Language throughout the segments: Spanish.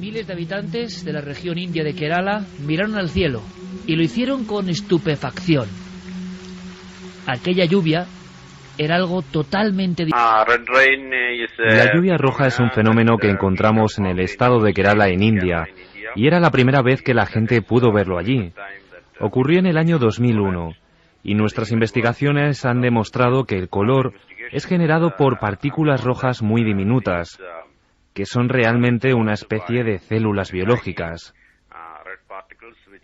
Miles de habitantes de la región india de Kerala miraron al cielo y lo hicieron con estupefacción. Aquella lluvia era algo totalmente diferente. La lluvia roja es un fenómeno que encontramos en el estado de Kerala, en India, y era la primera vez que la gente pudo verlo allí. Ocurrió en el año 2001, y nuestras investigaciones han demostrado que el color es generado por partículas rojas muy diminutas, que son realmente una especie de células biológicas.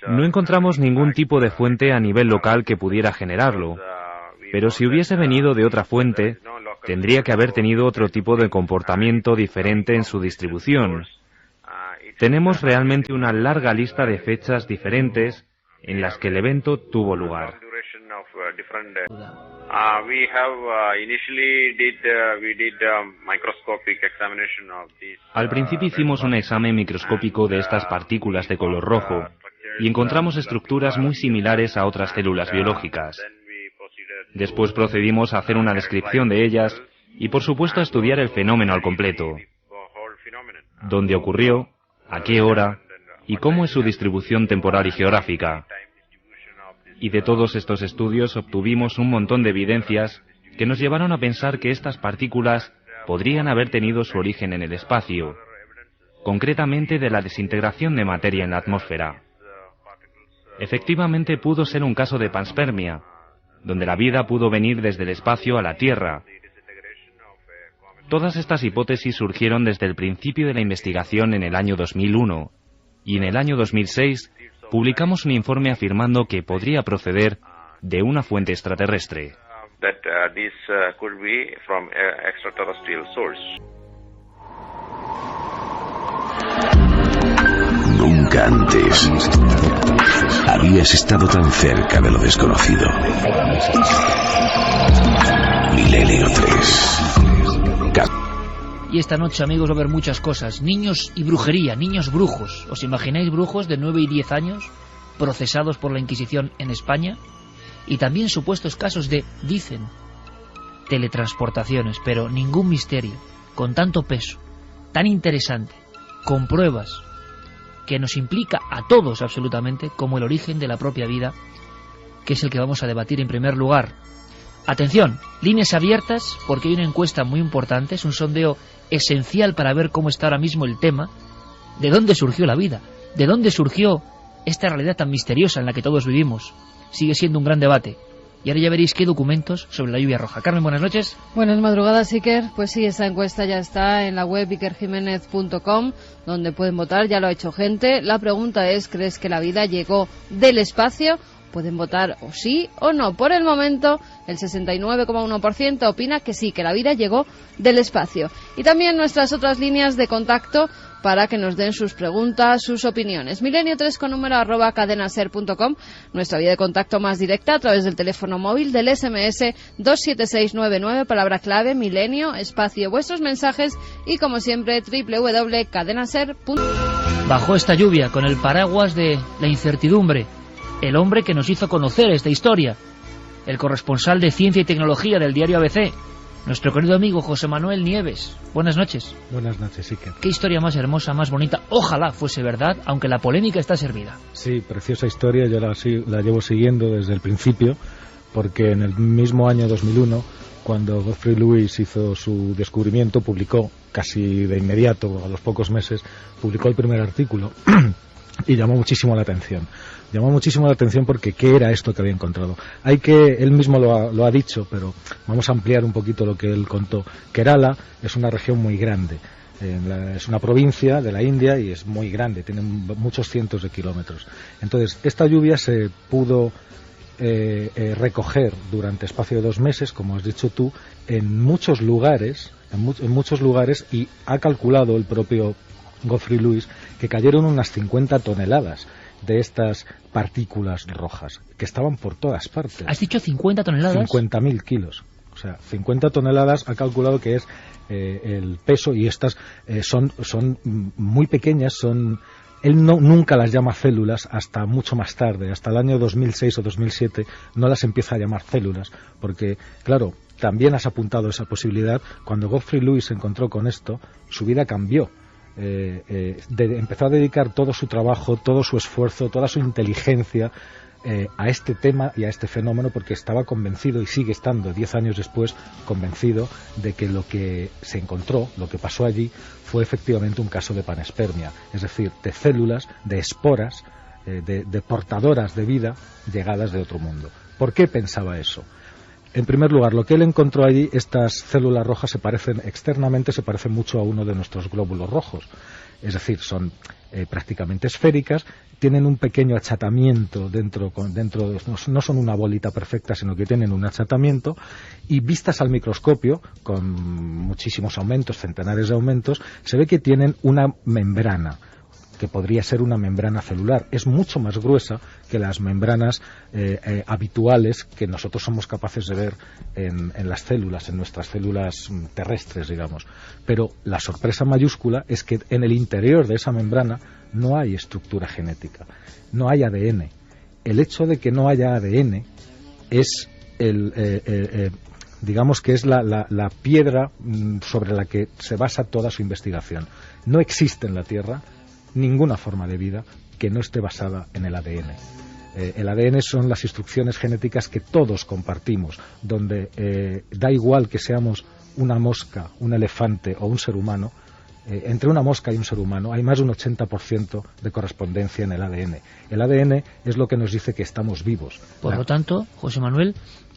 No encontramos ningún tipo de fuente a nivel local que pudiera generarlo, pero si hubiese venido de otra fuente, tendría que haber tenido otro tipo de comportamiento diferente en su distribución. Tenemos realmente una larga lista de fechas diferentes en las que el evento tuvo lugar. Al principio hicimos un examen microscópico de estas partículas de color rojo y encontramos estructuras muy similares a otras células biológicas. Después procedimos a hacer una descripción de ellas y, por supuesto, a estudiar el fenómeno al completo. Dónde ocurrió, a qué hora y cómo es su distribución temporal y geográfica. Y de todos estos estudios obtuvimos un montón de evidencias que nos llevaron a pensar que estas partículas podrían haber tenido su origen en el espacio, concretamente de la desintegración de materia en la atmósfera. Efectivamente pudo ser un caso de panspermia, donde la vida pudo venir desde el espacio a la Tierra. Todas estas hipótesis surgieron desde el principio de la investigación en el año 2001, y en el año 2006 publicamos un informe afirmando que podría proceder de una fuente extraterrestre. Nunca antes habías estado tan cerca de lo desconocido. Milenio 3. Y esta noche, amigos, va a haber muchas cosas. Niños y brujería, niños brujos. ¿Os imagináis brujos de 9 y 10 años procesados por la Inquisición en España? Y también supuestos casos de, dicen, teletransportaciones, pero ningún misterio, con tanto peso, tan interesante, con pruebas, que nos implica a todos absolutamente, como el origen de la propia vida, que es el que vamos a debatir en primer lugar. Atención, líneas abiertas, porque hay una encuesta muy importante, es un sondeo esencial para ver cómo está ahora mismo el tema, de dónde surgió la vida, de dónde surgió esta realidad tan misteriosa en la que todos vivimos. Sigue siendo un gran debate. Y ahora ya veréis qué documentos sobre la lluvia roja. Carmen, buenas noches. Buenas madrugadas, Iker. Pues sí, esta encuesta ya está en la web ikerjimenez.com, donde pueden votar, ya lo ha hecho gente. La pregunta es, ¿crees que la vida llegó del espacio? Pueden votar o sí o no. Por el momento, el 69,1% opina que sí, que la vida llegó del espacio. Y también nuestras otras líneas de contacto para que nos den sus preguntas, sus opiniones. Milenio3 con número @cadenaser.com, nuestra vía de contacto más directa a través del teléfono móvil, del SMS 27699, palabra clave, milenio, espacio, vuestros mensajes y, como siempre, www.cadenaser.com. Bajo esta lluvia, con el paraguas de la incertidumbre, el hombre que nos hizo conocer esta historia, el corresponsal de Ciencia y Tecnología del diario ABC, nuestro querido amigo José Manuel Nieves. Buenas noches. Buenas noches, Iker. Qué historia más hermosa, más bonita. Ojalá fuese verdad, aunque la polémica está servida. Sí, preciosa historia. Yo la llevo siguiendo desde el principio, porque en el mismo año 2001, cuando Geoffrey Lewis hizo su descubrimiento, publicó casi de inmediato, a los pocos meses, publicó el primer artículo y llamó muchísimo la atención. Llamó muchísimo la atención porque ¿qué era esto que había encontrado? Él mismo lo ha dicho, pero vamos a ampliar un poquito lo que él contó. Kerala es una región muy grande, es una provincia de la India y es muy grande, tiene muchos cientos de kilómetros. Entonces, esta lluvia se pudo recoger durante espacio de 2 meses, como has dicho tú, en muchos lugares, y ha calculado el propio Geoffrey Lewis que cayeron unas 50 toneladas de estas partículas rojas, que estaban por todas partes. ¿Has dicho 50 toneladas? 50.000 kilos. O sea, 50 toneladas ha calculado que es el peso, y estas son muy pequeñas, él nunca las llama células hasta mucho más tarde, hasta el año 2006 o 2007 no las empieza a llamar células, porque, claro, también has apuntado esa posibilidad. Cuando Geoffrey Lewis se encontró con esto, su vida cambió. empezó a dedicar todo su trabajo, todo su esfuerzo, toda su inteligencia a este tema y a este fenómeno, porque estaba convencido, y sigue estando 10 años después, convencido de que lo que se encontró, lo que pasó allí, fue efectivamente un caso de panspermia, es decir, de células, de esporas, de portadoras de vida llegadas de otro mundo. ¿Por qué pensaba eso? En primer lugar, lo que él encontró allí, estas células rojas externamente se parecen mucho a uno de nuestros glóbulos rojos. Es decir, son prácticamente esféricas, tienen un pequeño achatamiento dentro, no son una bolita perfecta, sino que tienen un achatamiento, y vistas al microscopio, con muchísimos aumentos, centenares de aumentos, se ve que tienen una membrana, que podría ser una membrana celular. Es mucho más gruesa que las membranas habituales que nosotros somos capaces de ver en las células, en nuestras células terrestres, digamos. Pero la sorpresa mayúscula es que en el interior de esa membrana no hay estructura genética, no hay ADN. El hecho de que no haya ADN es digamos que es la piedra sobre la que se basa toda su investigación. No existe en la Tierra ninguna forma de vida que no esté basada en el ADN. El ADN son las instrucciones genéticas que todos compartimos, donde da igual que seamos una mosca, un elefante o un ser humano, entre una mosca y un ser humano hay más de un 80% de correspondencia en el ADN. El ADN es lo que nos dice que estamos vivos. Por lo tanto, José Manuel,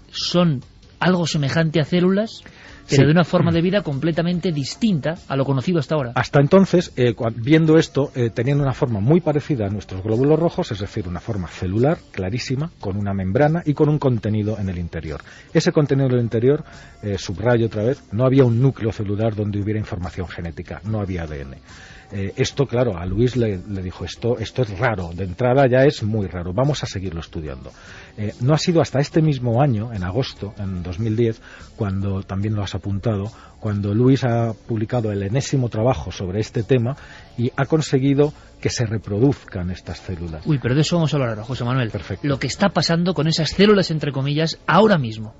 son algo semejante a células, pero de una forma de vida completamente distinta a lo conocido hasta ahora. Hasta entonces, viendo esto, tenían una forma muy parecida a nuestros glóbulos rojos, es decir, una forma celular, clarísima, con una membrana y con un contenido en el interior. Ese contenido en el interior, subrayo otra vez, no había un núcleo celular donde hubiera información genética, no había ADN. Esto, claro, a Luis le dijo, esto es raro, de entrada ya es muy raro, vamos a seguirlo estudiando. No ha sido hasta este mismo año, en agosto, en 2010, cuando, también lo has apuntado, cuando Luis ha publicado el enésimo trabajo sobre este tema y ha conseguido que se reproduzcan estas células. Uy, pero de eso vamos a hablar ahora, José Manuel. Perfecto. Lo que está pasando con esas células, entre comillas, ahora mismo.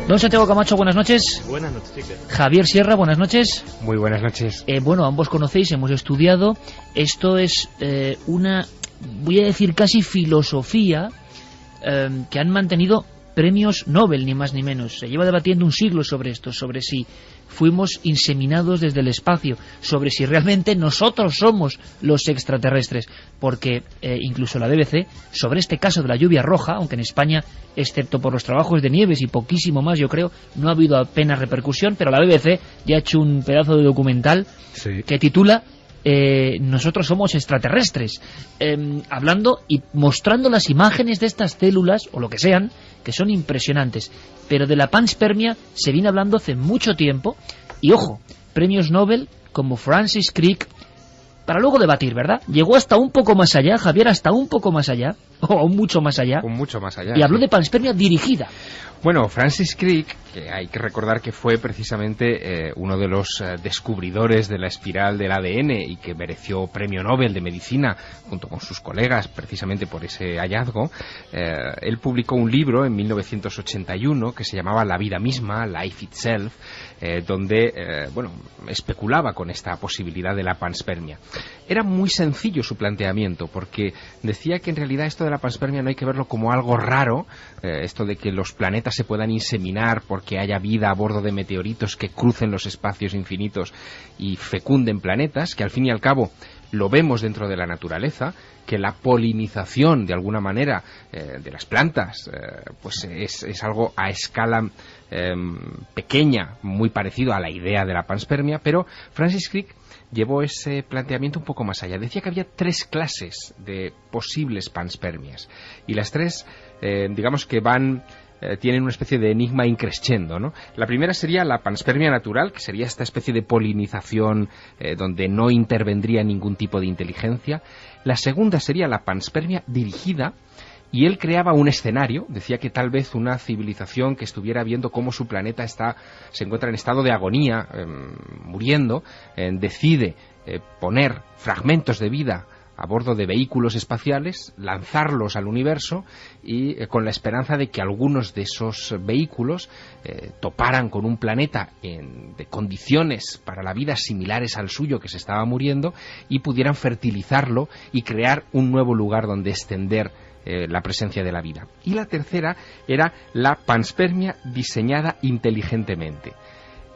Don Santiago Camacho, buenas noches. Buenas noches, chicas. Javier Sierra, buenas noches. Muy buenas noches. Bueno, ambos conocéis, hemos estudiado. Esto es una, voy a decir casi filosofía, que han mantenido premios Nobel, ni más ni menos. Se lleva debatiendo un siglo sobre esto, sobre si fuimos inseminados desde el espacio, sobre si realmente nosotros somos los extraterrestres, porque incluso la BBC, sobre este caso de la lluvia roja, aunque en España, excepto por los trabajos de Nieves y poquísimo más, yo creo, no ha habido apenas repercusión, pero la BBC ya ha hecho un pedazo de documental que titula Nosotros somos extraterrestres, hablando y mostrando las imágenes de estas células, o lo que sean, que son impresionantes. Pero de la panspermia se viene hablando hace mucho tiempo, y ojo, premios Nobel como Francis Crick, para luego debatir, ¿verdad? Llegó hasta un poco más allá, Javier, hasta un poco más allá, o aún mucho más allá, y habló de panspermia dirigida. Bueno, Francis Crick, que hay que recordar que fue precisamente uno de los descubridores de la espiral del ADN y que mereció premio Nobel de Medicina junto con sus colegas precisamente por ese hallazgo. Él publicó un libro en 1981 que se llamaba La vida misma, Life Itself, donde especulaba con esta posibilidad de la panspermia. Era muy sencillo su planteamiento, porque decía que en realidad esto de la panspermia no hay que verlo como algo raro, esto de que los planetas se puedan inseminar porque haya vida a bordo de meteoritos que crucen los espacios infinitos y fecunden planetas, que al fin y al cabo lo vemos dentro de la naturaleza, que la polinización de alguna manera de las plantas pues es algo a escala pequeña, muy parecido a la idea de la panspermia. Pero Francis Crick llevó ese planteamiento un poco más allá. Decía que había 3 clases de posibles panspermias, y las 3 digamos que tienen una especie de enigma increscendo, ¿no? La primera sería la panspermia natural, que sería esta especie de polinización donde no intervendría ningún tipo de inteligencia. La segunda sería la panspermia dirigida, y él creaba un escenario. Decía que tal vez una civilización que estuviera viendo cómo su planeta se encuentra en estado de agonía, muriendo, decide poner fragmentos de vida a bordo de vehículos espaciales, lanzarlos al universo y con la esperanza de que algunos de esos vehículos toparan con un planeta de condiciones para la vida similares al suyo que se estaba muriendo y pudieran fertilizarlo y crear un nuevo lugar donde extender la presencia de la vida. Y la tercera era la panspermia diseñada inteligentemente.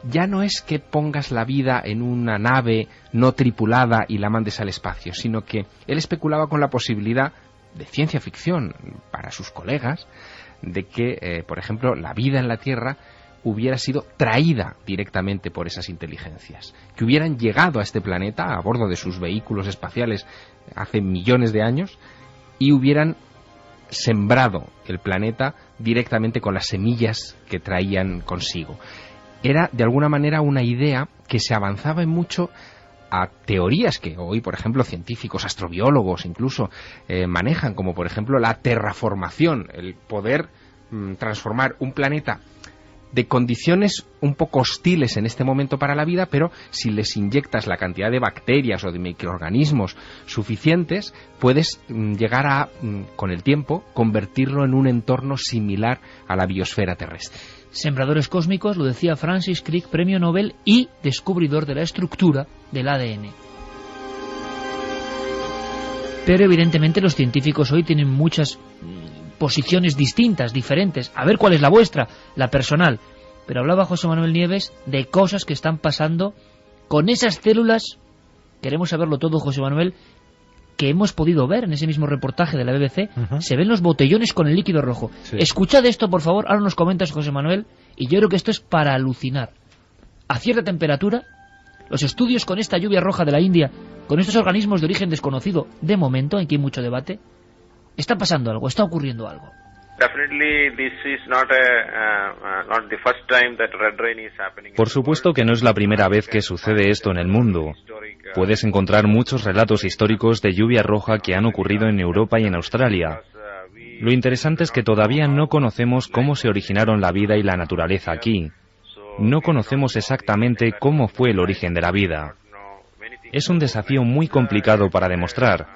Ya no es que pongas la vida en una nave no tripulada y la mandes al espacio, sino que él especulaba con la posibilidad de ciencia ficción para sus colegas de que, por ejemplo, la vida en la Tierra hubiera sido traída directamente por esas inteligencias, que hubieran llegado a este planeta a bordo de sus vehículos espaciales hace millones de años y hubieran sembrado el planeta directamente con las semillas que traían consigo. Era, de alguna manera, una idea que se avanzaba en mucho a teorías que hoy, por ejemplo, científicos, astrobiólogos incluso manejan, como por ejemplo la terraformación, el poder transformar un planeta de condiciones un poco hostiles en este momento para la vida, pero si les inyectas la cantidad de bacterias o de microorganismos suficientes, puedes llegar a, con el tiempo, convertirlo en un entorno similar a la biosfera terrestre. Sembradores cósmicos, lo decía Francis Crick, premio Nobel y descubridor de la estructura del ADN. Pero evidentemente los científicos hoy tienen muchas posiciones distintas, diferentes. A ver cuál es la vuestra, la personal. Pero hablaba José Manuel Nieves de cosas que están pasando con esas células. Queremos saberlo todo, José Manuel, que hemos podido ver en ese mismo reportaje de la BBC. Se ven los botellones con el líquido rojo. Sí. Escuchad esto, por favor, ahora nos comentas, José Manuel, y yo creo que esto es para alucinar. A cierta temperatura, los estudios con esta lluvia roja de la India, con estos organismos de origen desconocido, de momento, aquí hay mucho debate, está pasando algo, está ocurriendo algo. Por supuesto que no es la primera vez que sucede esto en el mundo. Puedes encontrar muchos relatos históricos de lluvia roja que han ocurrido en Europa y en Australia. Lo interesante es que todavía no conocemos cómo se originaron la vida y la naturaleza aquí. No conocemos exactamente cómo fue el origen de la vida. Es un desafío muy complicado para demostrar,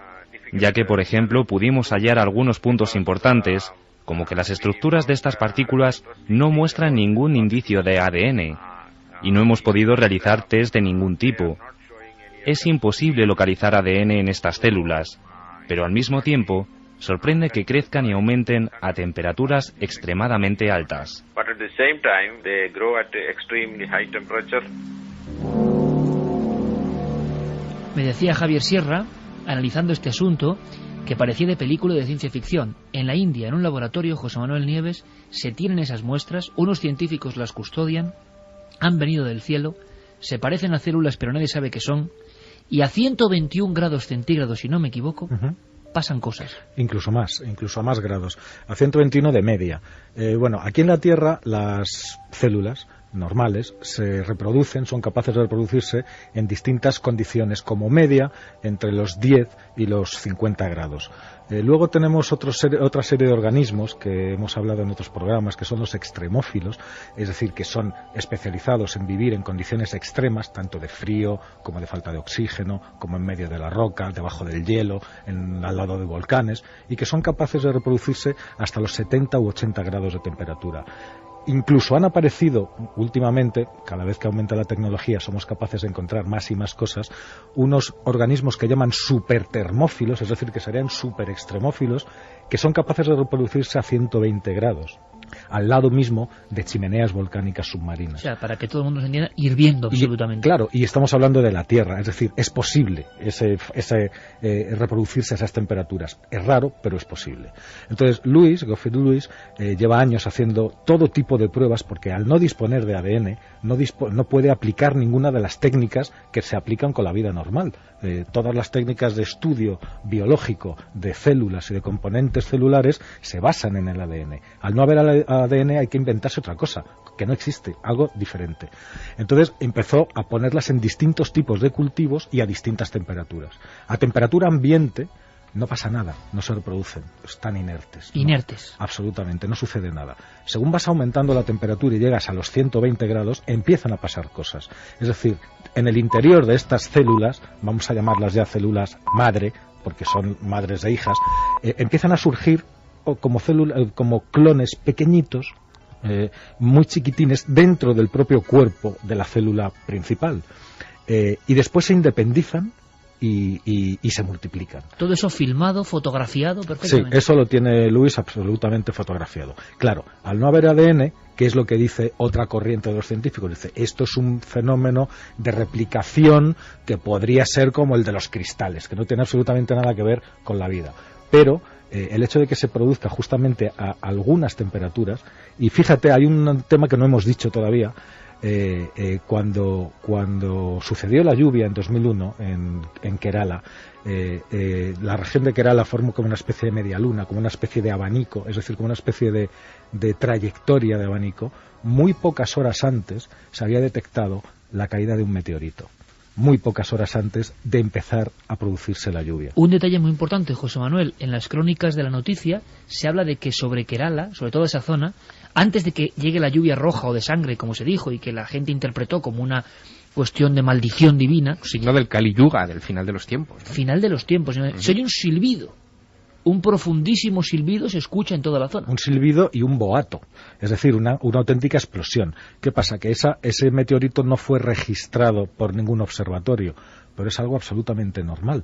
ya que, por ejemplo, pudimos hallar algunos puntos importantes, como que las estructuras de estas partículas no muestran ningún indicio de ADN, y no hemos podido realizar test de ningún tipo. Es imposible localizar ADN en estas células, pero al mismo tiempo sorprende que crezcan y aumenten a temperaturas extremadamente altas. Me decía Javier Sierra, analizando este asunto, que parecía de película de ciencia ficción. En la India, en un laboratorio, José Manuel Nieves, se tienen esas muestras, unos científicos las custodian, han venido del cielo, se parecen a células pero nadie sabe qué son, y a 121 grados centígrados, si no me equivoco, pasan cosas. Incluso más grados. A 121 de media. Bueno, aquí en la Tierra las células normales se reproducen, son capaces de reproducirse en distintas condiciones, como media entre los 10 y los 50 grados. Luego tenemos otra serie de organismos que hemos hablado en otros programas, que son los extremófilos, es decir, que son especializados en vivir en condiciones extremas, tanto de frío como de falta de oxígeno, como en medio de la roca, debajo del hielo, al lado de volcanes, y que son capaces de reproducirse hasta los 70 u 80 grados de temperatura. Incluso han aparecido últimamente, cada vez que aumenta la tecnología somos capaces de encontrar más y más cosas, unos organismos que llaman supertermófilos, es decir, que serían superextremófilos, que son capaces de reproducirse a 120 grados, al lado mismo de chimeneas volcánicas submarinas. O sea, para que todo el mundo se entienda, hirviendo absolutamente. Claro, y estamos hablando de la Tierra, es decir, es posible reproducirse a esas temperaturas. Es raro, pero es posible. Entonces, Geoffrey Lewis, lleva años haciendo todo tipo de pruebas, porque al no disponer de ADN, no puede aplicar ninguna de las técnicas que se aplican con la vida normal. Todas las técnicas de estudio biológico de células y de componentes celulares se basan en el ADN. Al no haber ADN hay que inventarse otra cosa, que no existe, algo diferente. Entonces empezó a ponerlas en distintos tipos de cultivos y a distintas temperaturas. A temperatura ambiente no pasa nada, no se reproducen, están inertes. Inertes. No, absolutamente, no sucede nada. Según vas aumentando la temperatura y llegas a los 120 grados, empiezan a pasar cosas. Es decir, en el interior de estas células, vamos a llamarlas ya células madre, porque son madres e hijas, empiezan a surgir como clones pequeñitos, muy chiquitines, dentro del propio cuerpo de la célula principal, y después se independizan y se multiplican. Todo eso filmado, fotografiado perfectamente. Sí, eso lo tiene Lewis absolutamente fotografiado. Claro, al no haber ADN, que es lo que dice otra corriente de los científicos, dice, esto es un fenómeno de replicación que podría ser como el de los cristales, que no tiene absolutamente nada que ver con la vida. Pero el hecho de que se produzca justamente a algunas temperaturas, y fíjate, hay un tema que no hemos dicho todavía. Cuando sucedió la lluvia en 2001 en Kerala, la región de Kerala formó como una especie de media luna, como una especie de abanico, es decir, como una especie de trayectoria de abanico. Muy pocas horas antes se había detectado la caída de un meteorito, muy pocas horas antes de empezar a producirse la lluvia. Un detalle muy importante, José Manuel, en las crónicas de la noticia se habla de que sobre Kerala, sobre toda esa zona, antes de que llegue la lluvia roja o de sangre, como se dijo, y que la gente interpretó como una cuestión de maldición divina... Signo del Kali Yuga, del final de los tiempos, ¿no? Final de los tiempos. Se oye un silbido. Un profundísimo silbido se escucha en toda la zona. Un silbido y un boato, es decir, una auténtica explosión. ¿Qué pasa? Que ese meteorito no fue registrado por ningún observatorio, pero es algo absolutamente normal.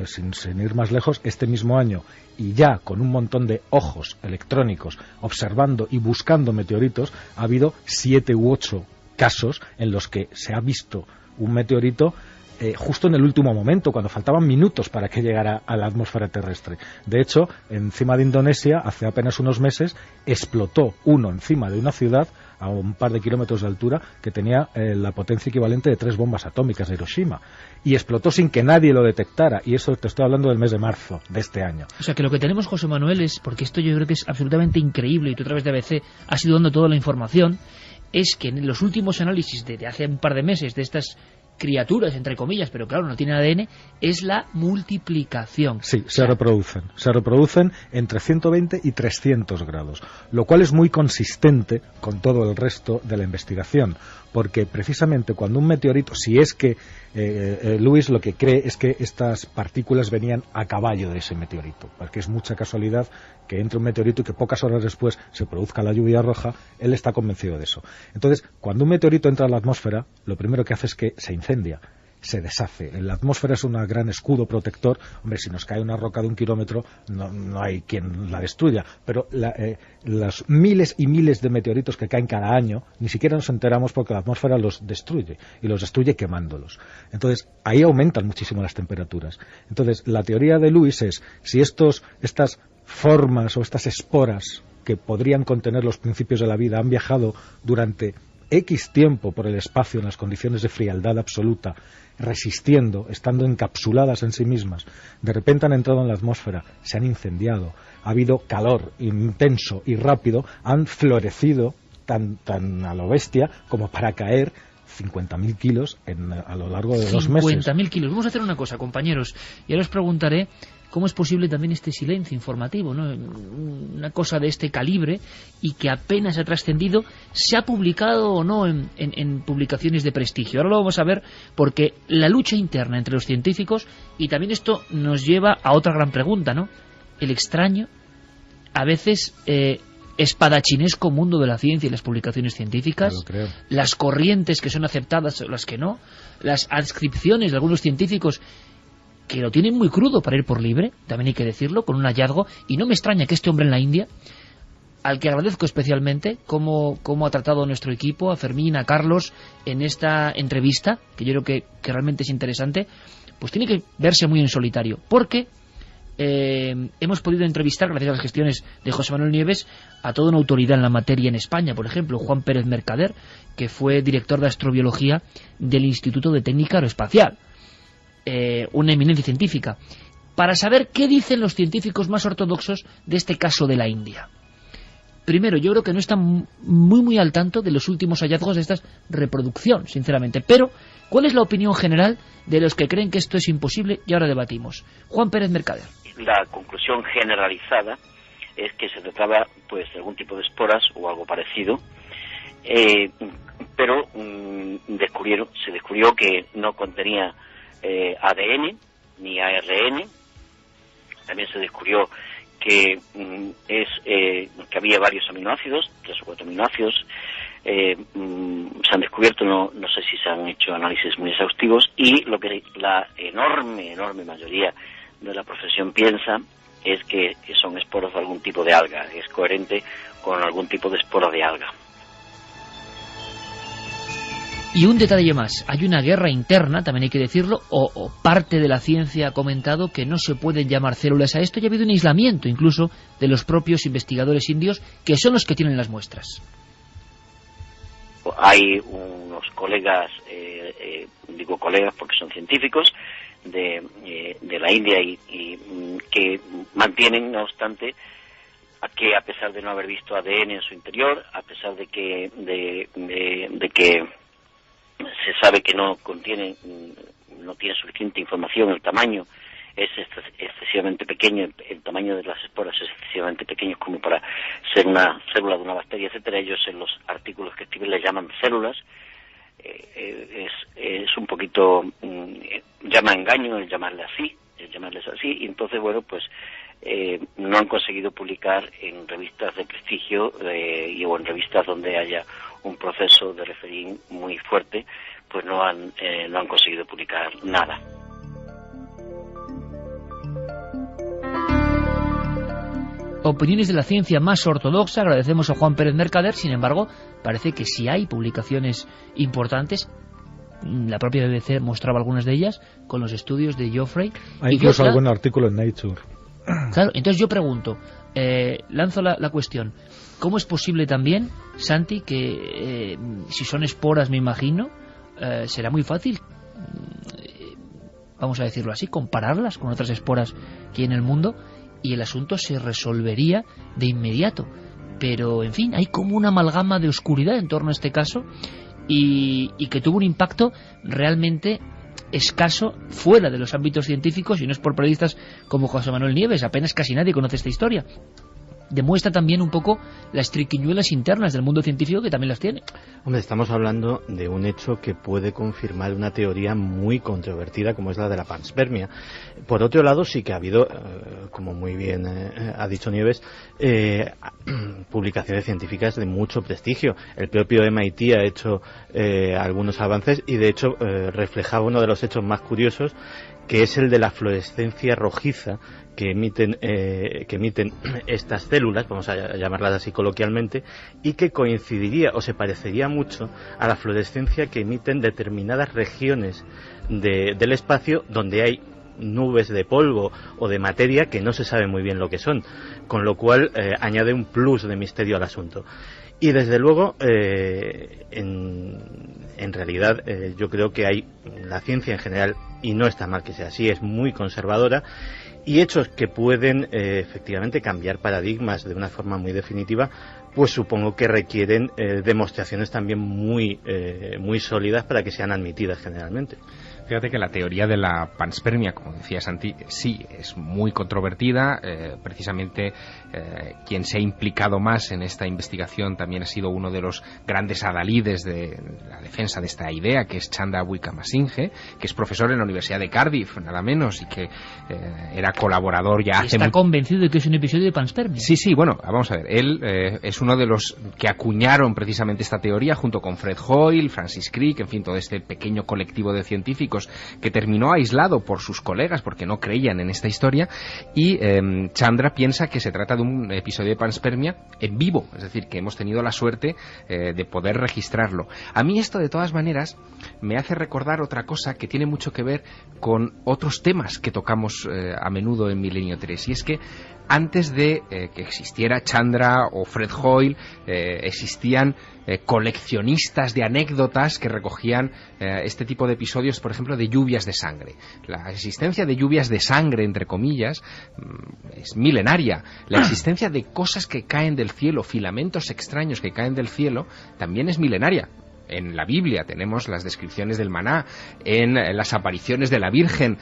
Sin ir más lejos, este mismo año, y ya con un montón de ojos electrónicos observando y buscando meteoritos, ha habido 7 u 8 casos en los que se ha visto un meteorito justo en el último momento, cuando faltaban minutos para que llegara a la atmósfera terrestre. De hecho, encima de Indonesia, hace apenas unos meses, explotó uno encima de una ciudad a un par de kilómetros de altura que tenía la potencia equivalente de 3 bombas atómicas de Hiroshima. Y explotó sin que nadie lo detectara. Y eso te estoy hablando del mes de marzo de este año. O sea, que lo que tenemos, José Manuel, es, porque esto yo creo que es absolutamente increíble, y tú a través de ABC has ido dando toda la información, es que en los últimos análisis de hace un par de meses de estas criaturas, entre comillas, pero claro, no tienen ADN, es la multiplicación. Sí, se reproducen entre 120 y 300 grados, lo cual es muy consistente con todo el resto de la investigación, porque precisamente cuando un meteorito, si es que Lewis lo que cree es que estas partículas venían a caballo de ese meteorito, porque es mucha casualidad que entre un meteorito y que pocas horas después se produzca la lluvia roja. Él está convencido de eso. Entonces, cuando un meteorito entra a la atmósfera, lo primero que hace es que se incendia, se deshace. La atmósfera es un gran escudo protector. Hombre, si nos cae una roca de 1 kilómetro, no hay quien la destruya, pero los miles y miles de meteoritos que caen cada año, ni siquiera nos enteramos porque la atmósfera los destruye, y los destruye quemándolos. Entonces, ahí aumentan muchísimo las temperaturas. Entonces, la teoría de Lewis es, si estas formas o estas esporas que podrían contener los principios de la vida han viajado durante X tiempo por el espacio en las condiciones de frialdad absoluta, resistiendo, estando encapsuladas en sí mismas, de repente han entrado en la atmósfera, se han incendiado, ha habido calor intenso y rápido, han florecido tan a lo bestia como para caer 50.000 kilos a lo largo de 2 meses. 50.000 kilos. Vamos a hacer una cosa, compañeros. Ya os preguntaré cómo es posible también este silencio informativo, ¿no? Una cosa de este calibre y que apenas ha trascendido, ¿se ha publicado o no en publicaciones de prestigio? Ahora lo vamos a ver, porque la lucha interna entre los científicos, y también esto nos lleva a otra gran pregunta, ¿no? El extraño, a veces espadachinesco mundo de la ciencia y las publicaciones científicas, las corrientes que son aceptadas o las que no, las adscripciones de algunos científicos que lo tienen muy crudo para ir por libre, también hay que decirlo, con un hallazgo, y no me extraña que este hombre en la India, al que agradezco especialmente cómo ha tratado nuestro equipo, a Fermín, a Carlos, en esta entrevista, que yo creo que realmente es interesante, pues tiene que verse muy en solitario, porque hemos podido entrevistar, gracias a las gestiones de José Manuel Nieves, a toda una autoridad en la materia en España. Por ejemplo, Juan Pérez Mercader, que fue director de astrobiología del Instituto de Técnica Aeroespacial, una eminencia científica, para saber qué dicen los científicos más ortodoxos de este caso de la India. Primero, yo creo que no están muy al tanto de los últimos hallazgos de esta reproducción, sinceramente, pero ¿cuál es la opinión general de los que creen que esto es imposible? Y ahora debatimos. Juan Pérez Mercader. La conclusión generalizada es que se trataba pues de algún tipo de esporas o algo parecido, pero se descubrió que no contenía ADN, ni ARN. También se descubrió que que había varios aminoácidos, 3 o 4 aminoácidos. Se han descubierto, no sé si se han hecho análisis muy exhaustivos, y lo que la enorme mayoría de la profesión piensa es que son esporas de algún tipo de alga, es coherente con algún tipo de espora de alga. Y un detalle más, hay una guerra interna, también hay que decirlo, o parte de la ciencia ha comentado que no se pueden llamar células a esto, y ha habido un aislamiento incluso de los propios investigadores indios, que son los que tienen las muestras. Hay unos colegas, digo colegas porque son científicos, de la India y que mantienen, no obstante, que a pesar de no haber visto ADN en su interior, a pesar de que se sabe que no tiene suficiente información, el tamaño es excesivamente pequeño, el tamaño de las esporas es excesivamente pequeño como para ser una célula de una bacteria, etcétera. Ellos en los artículos que escriben les llaman células. Es un poquito llama engaño el llamarles así, y entonces bueno, pues no han conseguido publicar en revistas de prestigio o en revistas donde haya un proceso de referir muy fuerte, pues no han conseguido publicar nada. Opiniones de la ciencia más ortodoxa. Agradecemos a Juan Pérez Mercader. Sin embargo, parece que sí hay publicaciones importantes. La propia BBC mostraba algunas de ellas con los estudios de Geoffrey. Hay incluso algún artículo en Nature. Claro, entonces yo pregunto, lanzo la cuestión. ¿Cómo es posible también, Santi, que si son esporas, me imagino, será muy fácil, vamos a decirlo así, compararlas con otras esporas que hay en el mundo, y el asunto se resolvería de inmediato? Pero, en fin, hay como una amalgama de oscuridad en torno a este caso, y que tuvo un impacto realmente escaso fuera de los ámbitos científicos, y no es por periodistas como José Manuel Nieves. Apenas casi nadie conoce esta historia. Demuestra también un poco las triquiñuelas internas del mundo científico, que también las tiene. Hombre, estamos hablando de un hecho que puede confirmar una teoría muy controvertida como es la de la panspermia. Por otro lado, sí que ha habido, como muy bien ha dicho Nieves, publicaciones científicas de mucho prestigio. El propio MIT ha hecho algunos avances y de hecho reflejaba uno de los hechos más curiosos, que es el de la fluorescencia rojiza que emiten estas células, vamos a llamarlas así coloquialmente, y que coincidiría o se parecería mucho a la fluorescencia que emiten determinadas regiones del espacio donde hay nubes de polvo o de materia que no se sabe muy bien lo que son, con lo cual añade un plus de misterio al asunto. Y desde luego, en realidad, yo creo que hay la ciencia en general, y no está mal que sea así, es muy conservadora, y hechos que pueden efectivamente cambiar paradigmas de una forma muy definitiva, pues supongo que requieren demostraciones también muy sólidas para que sean admitidas generalmente. Fíjate que la teoría de la panspermia, como decía Santi, sí, es muy controvertida. Precisamente quien se ha implicado más en esta investigación también ha sido uno de los grandes adalides de la defensa de esta idea, que es Chandra Wickramasinghe, que es profesor en la Universidad de Cardiff, nada menos, y que era colaborador ya hace... ¿Está convencido de que es un episodio de panspermia? Sí, bueno, vamos a ver. Él es uno de los que acuñaron precisamente esta teoría junto con Fred Hoyle, Francis Crick, en fin, todo este pequeño colectivo de científicos que terminó aislado por sus colegas porque no creían en esta historia, y Chandra piensa que se trata de un episodio de panspermia en vivo, es decir, que hemos tenido la suerte de poder registrarlo. A mí esto, de todas maneras, me hace recordar otra cosa que tiene mucho que ver con otros temas que tocamos a menudo en Milenio 3, y es que antes de que existiera Chandra o Fred Hoyle, existían coleccionistas de anécdotas que recogían este tipo de episodios, por ejemplo, de lluvias de sangre. La existencia de lluvias de sangre, entre comillas, es milenaria. La existencia de cosas que caen del cielo, filamentos extraños que caen del cielo, también es milenaria. En la Biblia tenemos las descripciones del maná, en las apariciones de la Virgen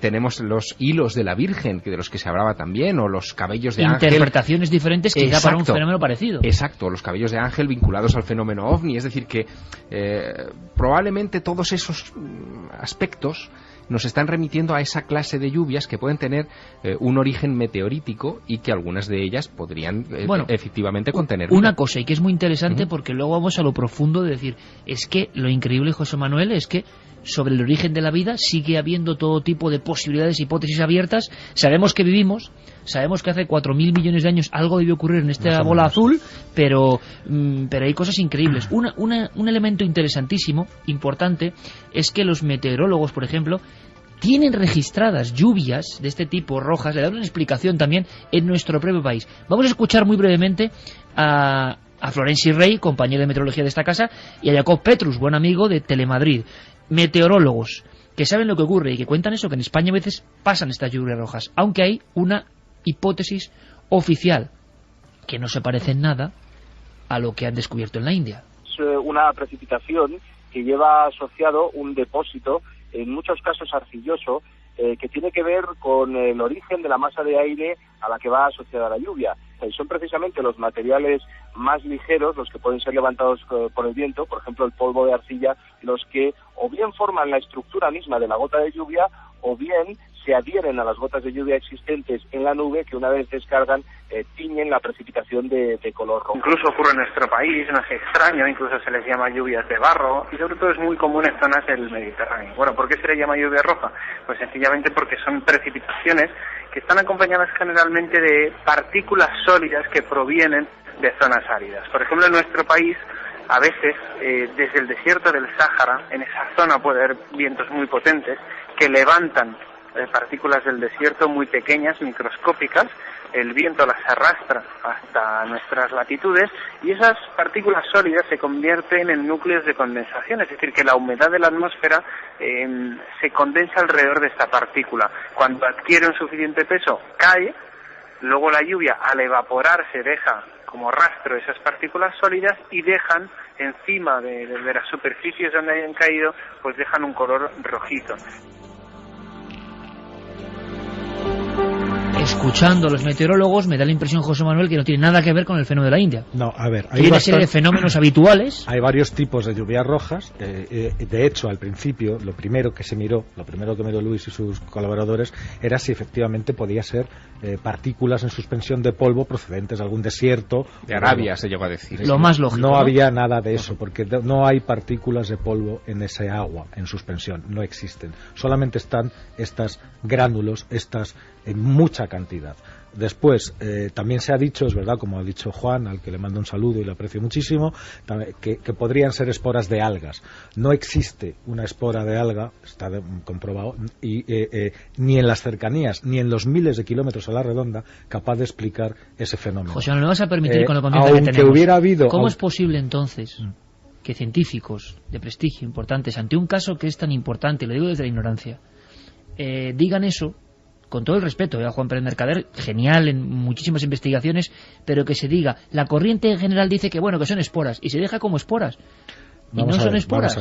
tenemos los hilos de la Virgen, de los que se hablaba también, o los cabellos de ángel. Interpretaciones diferentes quizá para un fenómeno parecido. Exacto, los cabellos de ángel vinculados al fenómeno ovni, es decir que probablemente todos esos aspectos nos están remitiendo a esa clase de lluvias que pueden tener un origen meteorítico y que algunas de ellas podrían efectivamente contener vida. Una cosa, y que es muy interesante porque luego vamos a lo profundo de decir, es que lo increíble, José Manuel, es que sobre el origen de la vida sigue habiendo todo tipo de posibilidades, hipótesis abiertas. Sabemos que vivimos, sabemos que hace 4.000 millones de años algo debió ocurrir en esta bola azul, pero hay cosas increíbles. Un elemento interesantísimo, importante, es que los meteorólogos, por ejemplo, tienen registradas lluvias de este tipo, rojas. Le dan una explicación también en nuestro propio país. Vamos a escuchar muy brevemente a Florenci Rey, compañero de meteorología de esta casa, y a Jacob Petrus, buen amigo de Telemadrid, meteorólogos que saben lo que ocurre y que cuentan eso, que en España a veces pasan estas lluvias rojas, aunque hay una hipótesis oficial que no se parece en nada a lo que han descubierto en la India. Es una precipitación que lleva asociado un depósito, en muchos casos arcilloso, que tiene que ver con el origen de la masa de aire a la que va asociada la lluvia. Son precisamente los materiales más ligeros los que pueden ser levantados por el viento, por ejemplo el polvo de arcilla, los que o bien forman la estructura misma de la gota de lluvia o bien se adhieren a las gotas de lluvia existentes en la nube que una vez descargan tiñen la precipitación de color rojo. Incluso ocurre en nuestro país, no es extraño, incluso se les llama lluvias de barro y sobre todo es muy común en zonas del Mediterráneo. Bueno, ¿por qué se le llama lluvia roja? Pues sencillamente porque son precipitaciones que están acompañadas generalmente de partículas sólidas que provienen de zonas áridas. Por ejemplo, en nuestro país, a veces, desde el desierto del Sáhara, en esa zona puede haber vientos muy potentes que levantan partículas del desierto muy pequeñas, microscópicas. El viento las arrastra hasta nuestras latitudes y esas partículas sólidas se convierten en núcleos de condensación, es decir, que la humedad de la atmósfera se condensa alrededor de esta partícula. Cuando adquiere un suficiente peso, cae, luego la lluvia al evaporarse deja como rastro esas partículas sólidas y dejan encima de las superficies donde hayan caído, pues dejan un color rojizo. Escuchando a los meteorólogos me da la impresión, José Manuel, que no tiene nada que ver con el fenómeno de la India. No, a ver, hay una serie de fenómenos habituales. Hay varios tipos de lluvias rojas. De hecho, al principio, lo primero que miró Luis y sus colaboradores era si efectivamente podía ser partículas en suspensión de polvo procedentes de algún desierto. De Arabia se llegó a decir. Lo más lógico. No había nada de eso, porque no hay partículas de polvo en ese agua en suspensión. No existen. Solamente están estas gránulos, en mucha cantidad. Después, también se ha dicho, es verdad, como ha dicho Juan, al que le mando un saludo y le aprecio muchísimo, que podrían ser esporas de algas. No existe una espora de alga, está comprobado, y ni en las cercanías, ni en los miles de kilómetros a la redonda, capaz de explicar ese fenómeno. José, no me vas a permitir con la confianza que tenemos. Hubiera habido, ¿Cómo es posible entonces que científicos de prestigio importantes, ante un caso que es tan importante, lo digo desde la ignorancia, digan eso? Con todo el respeto a Juan Pérez Mercader, genial en muchísimas investigaciones, pero que se diga, la corriente en general dice que bueno, que son esporas, y se deja como esporas. Vamos a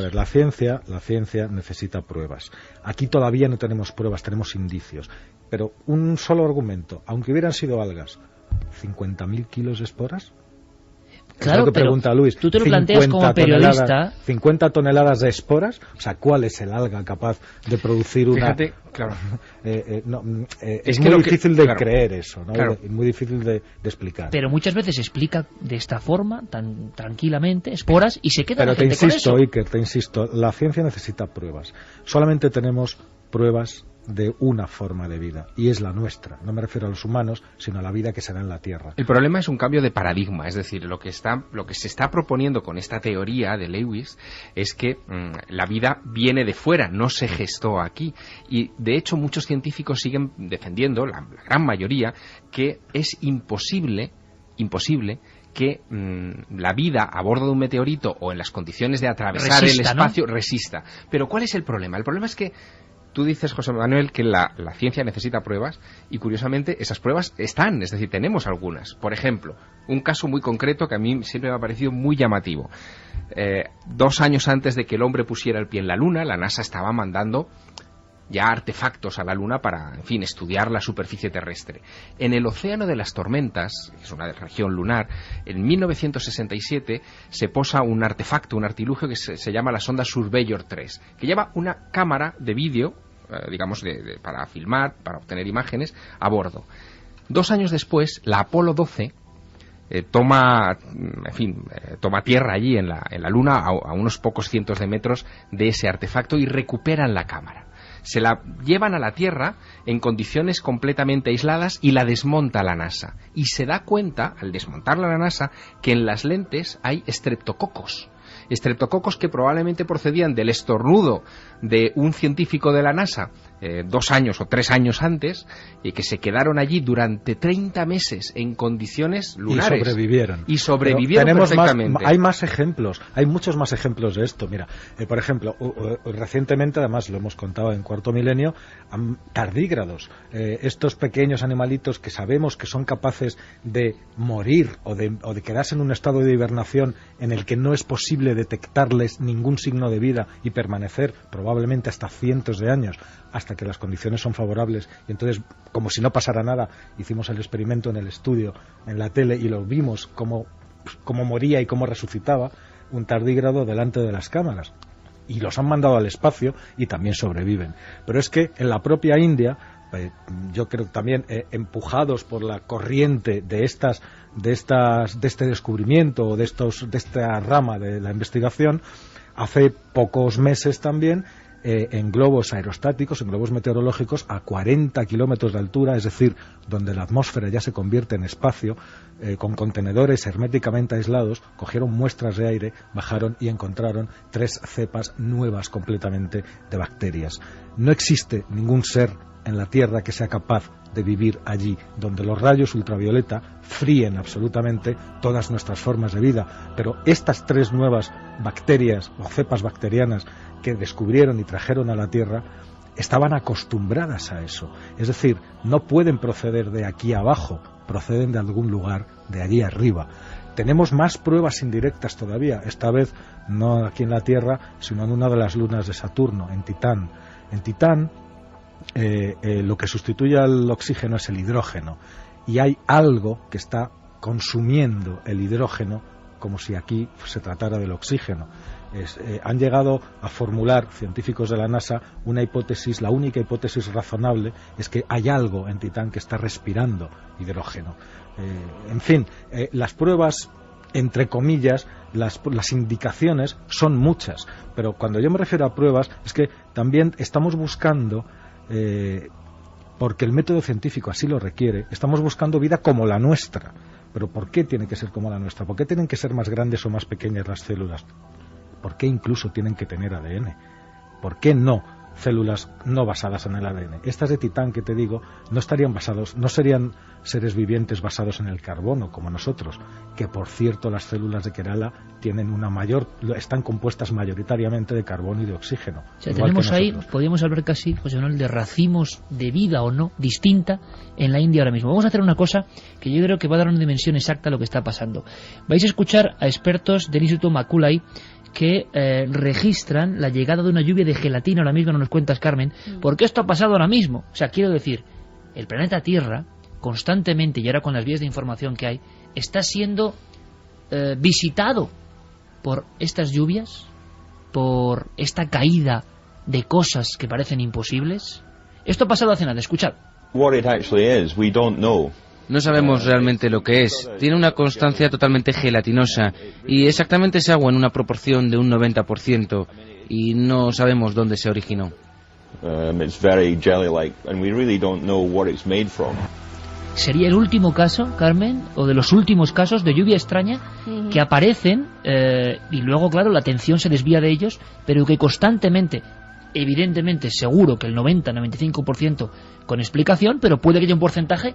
ver, la ciencia necesita pruebas. Aquí todavía no tenemos pruebas, tenemos indicios. Pero un solo argumento, aunque hubieran sido algas, ¿50.000 kilos de esporas? Claro, es lo que pregunta Luis. Tú te lo planteas como periodista. 50 toneladas de esporas, o sea, ¿cuál es el alga capaz de producir una? Fíjate, claro. Es muy difícil de creer eso, ¿no? Claro. Muy difícil de explicar. Pero muchas veces se explica de esta forma, tan tranquilamente, esporas, y se queda la gente con eso. Pero Iker, te insisto, la ciencia necesita pruebas. Solamente tenemos pruebas de una forma de vida, y es la nuestra. No me refiero a los humanos, sino a la vida que se da en la Tierra. El problema es un cambio de paradigma, es decir, lo que se está proponiendo con esta teoría de Lewis es que la vida viene de fuera, no se gestó aquí. Y de hecho muchos científicos siguen defendiendo, la gran mayoría, que es imposible que la vida a bordo de un meteorito o en las condiciones de atravesar el espacio resista. Pero ¿cuál es el problema? El problema es que tú dices, José Manuel, que la ciencia necesita pruebas y, curiosamente, esas pruebas están, es decir, tenemos algunas. Por ejemplo, un caso muy concreto que a mí siempre me ha parecido muy llamativo. 2 años antes de que el hombre pusiera el pie en la Luna, la NASA estaba mandando ya artefactos a la Luna para, en fin, estudiar la superficie terrestre. En el Océano de las Tormentas, que es una región lunar, en 1967 se posa un artefacto, un artilugio que se llama la sonda Surveyor 3, que lleva una cámara de vídeo digamos, para filmar, para obtener imágenes a bordo. 2 años después, la Apolo 12 toma tierra allí en la Luna a unos pocos cientos de metros de ese artefacto y recuperan la cámara. Se la llevan a la Tierra en condiciones completamente aisladas y la desmonta la NASA. Y se da cuenta, al desmontarla la NASA, que en las lentes hay estreptococos. Estreptococos que probablemente procedían del estornudo de un científico de la NASA 2 años o 3 años antes, y que se quedaron allí durante 30 meses en condiciones lunares. Y sobrevivieron perfectamente. Hay más ejemplos, hay muchos más ejemplos de esto. Mira, por ejemplo, recientemente, además lo hemos contado en Cuarto Milenio, tardígrados, estos pequeños animalitos que sabemos que son capaces de morir o de quedarse en un estado de hibernación en el que no es posible detectarles ningún signo de vida y permanecer probablemente hasta cientos de años, hasta que las condiciones son favorables, y entonces, como si no pasara nada, hicimos el experimento en el estudio, en la tele, y lo vimos cómo moría y cómo resucitaba un tardígrado delante de las cámaras, y los han mandado al espacio y también sobreviven. Pero es que en la propia India, yo creo que también empujados por la corriente de este descubrimiento o de esta rama de la investigación, hace pocos meses también, en globos aerostáticos, en globos meteorológicos a 40 kilómetros de altura, es decir, donde la atmósfera ya se convierte en espacio, con contenedores herméticamente aislados, cogieron muestras de aire, bajaron y encontraron 3 cepas nuevas completamente de bacterias. No existe ningún ser en la Tierra que sea capaz de vivir allí, donde los rayos ultravioleta fríen absolutamente todas nuestras formas de vida. Pero estas 3 nuevas bacterias o cepas bacterianas que descubrieron y trajeron a la Tierra estaban acostumbradas a eso. Es decir, no pueden proceder de aquí abajo, proceden de algún lugar de allí arriba. Tenemos más pruebas indirectas todavía, esta vez no aquí en la Tierra, sino en una de las lunas de Saturno, en Titán. En Titán, lo que sustituye al oxígeno es el hidrógeno, y hay algo que está consumiendo el hidrógeno como si aquí se tratara del oxígeno. Han llegado a formular científicos de la NASA una hipótesis, la única hipótesis razonable es que hay algo en Titán que está respirando hidrógeno. En fin, las pruebas, entre comillas, las indicaciones son muchas, pero cuando yo me refiero a pruebas es que también estamos buscando, porque el método científico así lo requiere, estamos buscando vida como la nuestra. Pero ¿por qué tiene que ser como la nuestra? ¿Por qué tienen que ser más grandes o más pequeñas las células? ¿Por qué incluso tienen que tener ADN? ¿Por qué no células no basadas en el ADN? Estas de Titán que te digo no serían seres vivientes basados en el carbono como nosotros, que por cierto las células de Kerala están compuestas mayoritariamente de carbono y de oxígeno. O sea, tenemos ahí, podríamos hablar casi, José Manuel, de racimos de vida o no distinta en la India ahora mismo. Vamos a hacer una cosa que yo creo que va a dar una dimensión exacta a lo que está pasando. Vais a escuchar a expertos del Instituto Maculay que registran la llegada de una lluvia de gelatina. Ahora mismo no nos cuentas, Carmen, porque esto ha pasado ahora mismo. O sea, quiero decir, el planeta Tierra constantemente, y ahora con las vías de información que hay, está siendo visitado por estas lluvias, por esta caída de cosas que parecen imposibles. Esto ha pasado hace nada, escuchad. What it actually is, we don't know. No sabemos realmente lo que es. Tiene una constancia totalmente gelatinosa y exactamente es agua en una proporción de un 90% y no sabemos dónde se originó. It's very jelly-like and we really don't know what it's made from. ¿Sería el último caso, Carmen, o de los últimos casos de lluvia extraña que aparecen y luego, claro, la atención se desvía de ellos, pero que constantemente, evidentemente, seguro que el 90-95% con explicación, pero puede que haya un porcentaje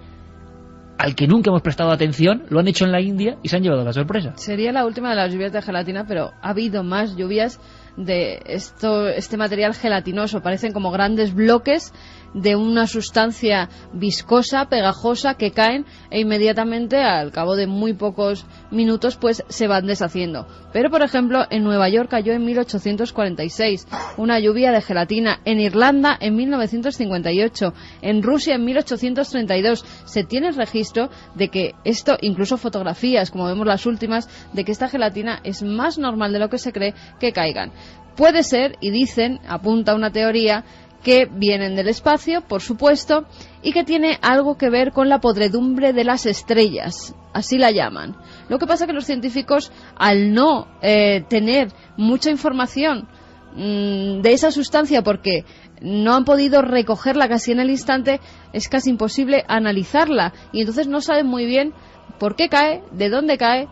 al que nunca hemos prestado atención, lo han hecho en la India y se han llevado la sorpresa? Sería la última de las lluvias de gelatina, pero ha habido más lluvias de este material gelatinoso. Parecen como grandes bloques de una sustancia viscosa, pegajosa, que caen e inmediatamente, al cabo de muy pocos minutos, pues se van deshaciendo. Pero, por ejemplo, en Nueva York cayó en 1846 una lluvia de gelatina, en Irlanda en 1958, en Rusia en 1832. Se tiene el registro de que esto, incluso fotografías, como vemos las últimas, de que esta gelatina es más normal de lo que se cree que caigan. Puede ser, y dicen, apunta una teoría, que vienen del espacio, por supuesto, y que tiene algo que ver con la podredumbre de las estrellas, así la llaman. Lo que pasa que los científicos, al no tener mucha información de esa sustancia, porque no han podido recogerla casi en el instante, es casi imposible analizarla, y entonces no saben muy bien por qué cae, de dónde cae,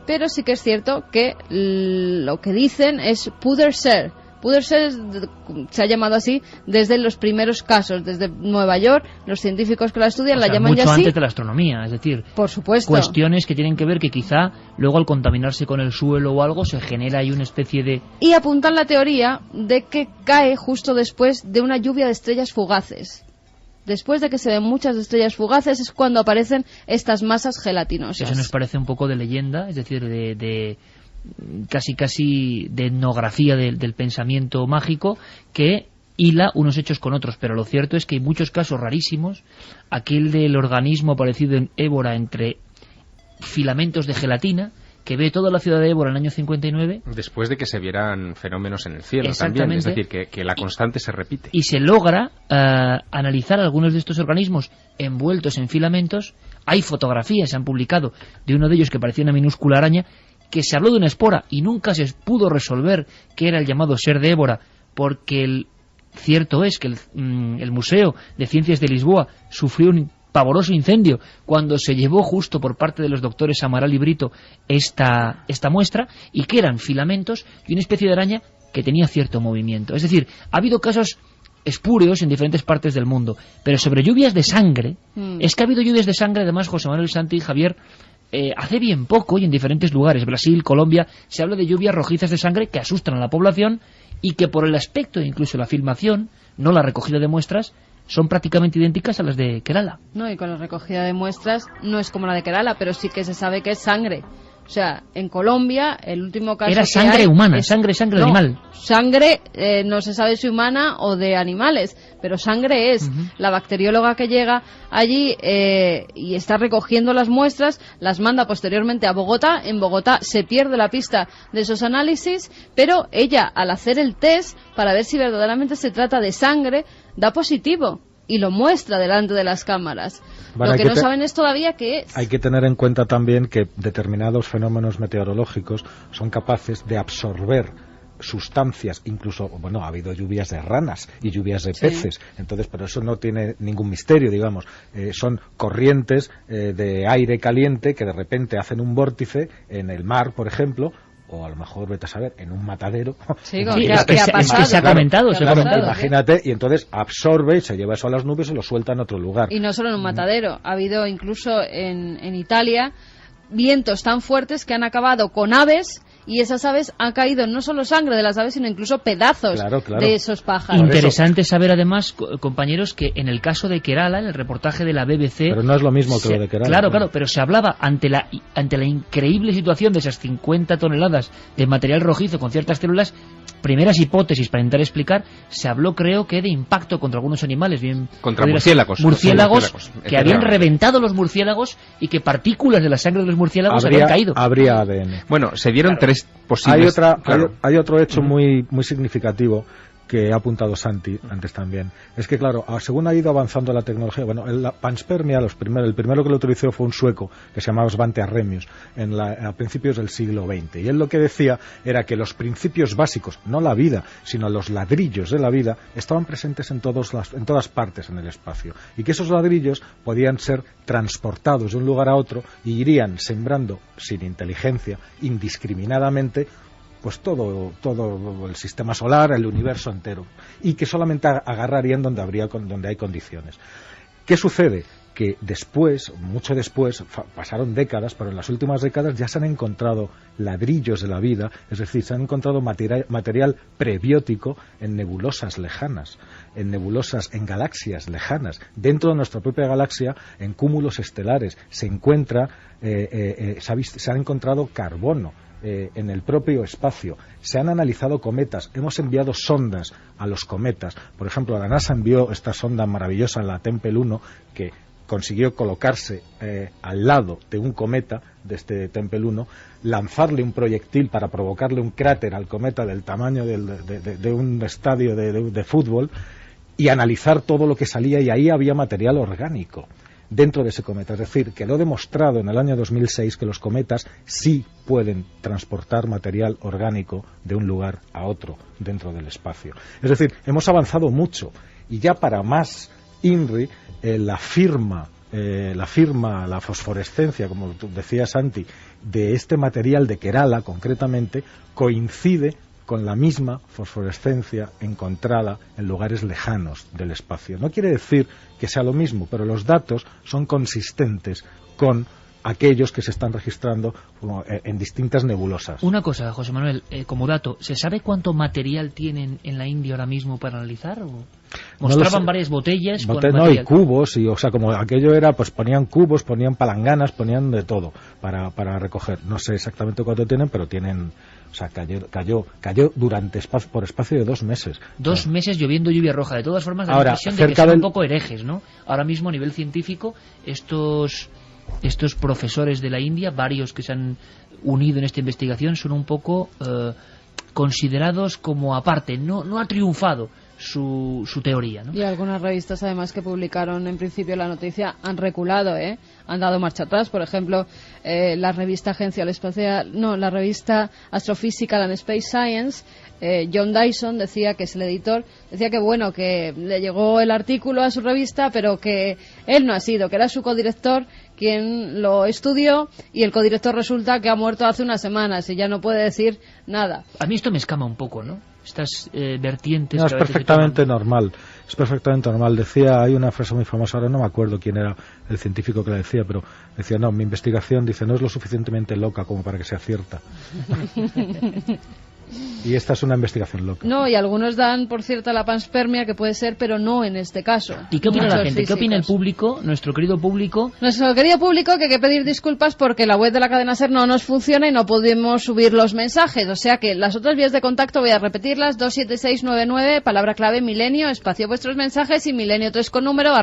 pero sí que es cierto que lo que dicen es poder ser. Poder ser se ha llamado así desde los primeros casos, desde Nueva York, los científicos que la estudian la llaman ya así. Mucho antes de la astronomía, es decir, por supuesto, cuestiones que tienen que ver que quizá luego al contaminarse con el suelo o algo se genera ahí una especie de... Y apuntan la teoría de que cae justo después de una lluvia de estrellas fugaces. Después de que se ven muchas estrellas fugaces es cuando aparecen estas masas gelatinosas. Eso nos parece un poco de leyenda, es decir, de casi de etnografía del pensamiento mágico que hila unos hechos con otros, pero lo cierto es que hay muchos casos rarísimos, aquel del organismo aparecido en Évora entre filamentos de gelatina, que ve toda la ciudad de Évora en el año 59. Después de que se vieran fenómenos en el cielo también, es decir, que la constante se repite. Y se logra analizar algunos de estos organismos envueltos en filamentos. Hay fotografías, se han publicado, de uno de ellos que parecía una minúscula araña, que se habló de una espora y nunca se pudo resolver qué era el llamado ser de Évora, porque cierto es que el Museo de Ciencias de Lisboa sufrió un pavoroso incendio cuando se llevó justo por parte de los doctores Amaral y Brito esta muestra, y que eran filamentos y una especie de araña que tenía cierto movimiento. Es decir, ha habido casos espúreos en diferentes partes del mundo, pero sobre lluvias de sangre, es que ha habido lluvias de sangre, además, José Manuel Santi y Javier, hace bien poco y en diferentes lugares, Brasil, Colombia, se habla de lluvias rojizas de sangre que asustan a la población y que por el aspecto e incluso la filmación, no la recogida de muestras, son prácticamente idénticas a las de Kerala. No, y con la recogida de muestras no es como la de Kerala, pero sí que se sabe que es sangre. O sea, en Colombia, el último caso era sangre humana, es sangre de animal. Sangre, no se sabe si humana o de animales, pero sangre es. La bacterióloga que llega allí y está recogiendo las muestras, las manda posteriormente a Bogotá. En Bogotá se pierde la pista de esos análisis, pero ella, al hacer el test para ver si verdaderamente se trata de sangre, da positivo y lo muestra delante de las cámaras. Bueno, lo que no saben es todavía qué es. Hay que tener en cuenta también que determinados fenómenos meteorológicos son capaces de absorber sustancias, incluso, bueno, ha habido lluvias de ranas y lluvias de peces, entonces, pero eso no tiene ningún misterio, digamos, son corrientes de aire caliente que de repente hacen un vórtice en el mar, por ejemplo, o a lo mejor, vete a saber, en un matadero. Sí, ¿qué ha pasado? Se ha comentado. Imagínate, y entonces absorbe y se lleva eso a las nubes y lo suelta en otro lugar. Y no solo en un matadero, ha habido incluso en Italia vientos tan fuertes que han acabado con aves, y esas aves han caído no solo sangre de las aves, sino incluso pedazos de esos pájaros. Interesante saber además, compañeros, que en el caso de Kerala, en el reportaje de la BBC... Pero no es lo mismo que lo de Kerala. Claro, pero se hablaba ante la increíble situación de esas 50 toneladas de material rojizo con ciertas células, primeras hipótesis para intentar explicar, se habló, creo que, de impacto contra algunos animales, bien contra murciélagos que habían reventado los murciélagos y que partículas de la sangre de los murciélagos habían caído. Habría ADN. Bueno, se dieron tres posibles... Hay otro hecho muy significativo que ha apuntado Santi antes también. Es que, claro, según ha ido avanzando la tecnología, bueno, la panspermia, el primero que lo utilizó fue un sueco que se llamaba Svante Arrhenius a principios del siglo XX. Y él lo que decía era que los principios básicos, no la vida, sino los ladrillos de la vida, estaban presentes en todas partes en el espacio. Y que esos ladrillos podían ser transportados de un lugar a otro y irían sembrando, sin inteligencia, indiscriminadamente, pues todo el sistema solar, el universo entero, y que solamente agarrarían donde hay condiciones. ¿Qué sucede? Que después, mucho después, pasaron décadas, pero en las últimas décadas ya se han encontrado ladrillos de la vida, es decir, se han encontrado material prebiótico en nebulosas lejanas, en galaxias lejanas. Dentro de nuestra propia galaxia, en cúmulos estelares, se han encontrado carbono en el propio espacio. Se han analizado cometas, hemos enviado sondas a los cometas. Por ejemplo, la NASA envió esta sonda maravillosa, la Tempel 1, que consiguió colocarse al lado de un cometa, de este Tempel 1, lanzarle un proyectil para provocarle un cráter al cometa del tamaño de un estadio de fútbol, y analizar todo lo que salía, y ahí había material orgánico dentro de ese cometa. Es decir, quedó demostrado en el año 2006 que los cometas sí pueden transportar material orgánico de un lugar a otro dentro del espacio. Es decir, hemos avanzado mucho, y ya para más INRI, la fosforescencia, como tú decías, Santi, de este material de Kerala concretamente, coincide con la misma fosforescencia encontrada en lugares lejanos del espacio. No quiere decir que sea lo mismo, pero los datos son consistentes con aquellos que se están registrando en distintas nebulosas. Una cosa, José Manuel, como dato, ¿se sabe cuánto material tienen en la India ahora mismo para analizar? ¿O mostraban varias botellas con material? No, y cubos, y, o sea, como aquello era, pues ponían cubos, ponían palanganas, ponían de todo para recoger. No sé exactamente cuánto tienen, pero tienen... O sea, cayó durante por espacio de 2 meses. 2 meses lloviendo lluvia roja. De todas formas, da la impresión de que son un poco herejes, ¿no? Ahora mismo, a nivel científico, estos profesores de la India, varios que se han unido en esta investigación, son un poco considerados como aparte. No ha triunfado su teoría, ¿no? Y algunas revistas, además, que publicaron en principio la noticia, han reculado, han dado marcha atrás. Por ejemplo, la revista la revista Astrophysical and Space Science, John Dyson decía, que es el editor, decía que bueno, que le llegó el artículo a su revista, pero que él no ha sido, que era su codirector quien lo estudió, y el codirector resulta que ha muerto hace unas semanas y ya no puede decir nada. A mí esto me escama un poco, ¿no? Estas vertientes... No, es perfectamente normal. Es perfectamente normal. Decía, hay una frase muy famosa, ahora no me acuerdo quién era el científico que la decía, pero decía, no, mi investigación, dice, no es lo suficientemente loca como para que sea cierta. Y esta es una investigación loca. No, y algunos dan por cierta la panspermia, que puede ser, pero no en este caso. ¿Y qué opina la gente? Físicos. ¿Qué opina el público, nuestro querido público? Nuestro querido público, que hay que pedir disculpas porque la web de la cadena SER no nos funciona y no podemos subir los mensajes. O sea que las otras vías de contacto voy a repetirlas: 27699, palabra clave milenio, espacio vuestros mensajes, y milenio3 con número,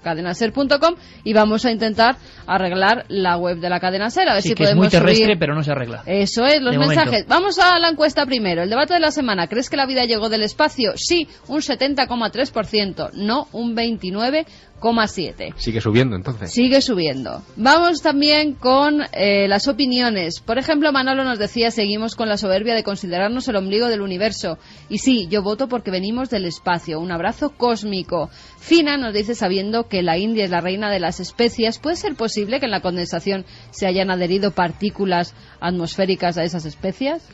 @cadenaser.com, y vamos a intentar arreglar la web de la cadena SER. A ver si que podemos es muy terrestre, subir... pero no se arregla. Eso es, los mensajes. Vamos a la encuesta primero. El debate de la semana: ¿crees que la vida llegó del espacio? Sí, un 70,3%, no un 29,7%. Sigue subiendo, entonces. Sigue subiendo. Vamos también con las opiniones. Por ejemplo, Manolo nos decía, seguimos con la soberbia de considerarnos el ombligo del universo. Y sí, yo voto porque venimos del espacio. Un abrazo cósmico. Fina nos dice, sabiendo que la India es la reina de las especias, ¿puede ser posible que en la condensación se hayan adherido partículas atmosféricas a esas especias?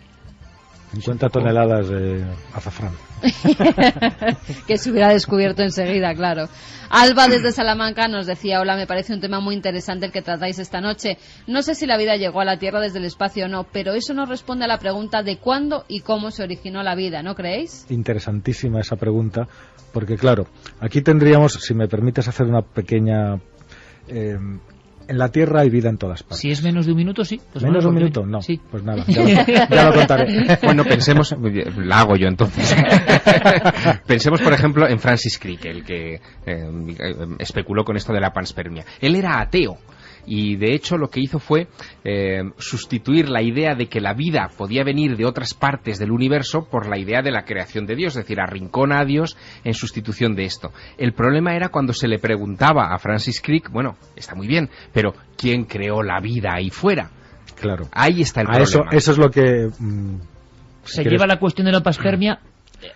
50 toneladas de azafrán. Que se hubiera descubierto enseguida, claro. Alba desde Salamanca nos decía, hola, me parece un tema muy interesante el que tratáis esta noche. No sé si la vida llegó a la Tierra desde el espacio o no, pero eso no responde a la pregunta de cuándo y cómo se originó la vida, ¿no creéis? Interesantísima esa pregunta, porque claro, aquí tendríamos, si me permites hacer una pequeña... en la Tierra hay vida en todas partes. Si es menos de un minuto, sí. Pues ¿menos de un minuto? No. Sí. Pues nada, ya lo contaré. Bueno, pensemos, la hago yo entonces. Pensemos, por ejemplo, en Francis Crick, el que especuló con esto de la panspermia. Él era ateo. Y de hecho lo que hizo fue sustituir la idea de que la vida podía venir de otras partes del universo por la idea de la creación de Dios, es decir, arrincona a Dios en sustitución de esto. El problema era cuando se le preguntaba a Francis Crick, bueno, está muy bien, pero ¿quién creó la vida ahí fuera? Claro. Ahí está el problema. Eso es lo que... se lleva la cuestión de la panspermia,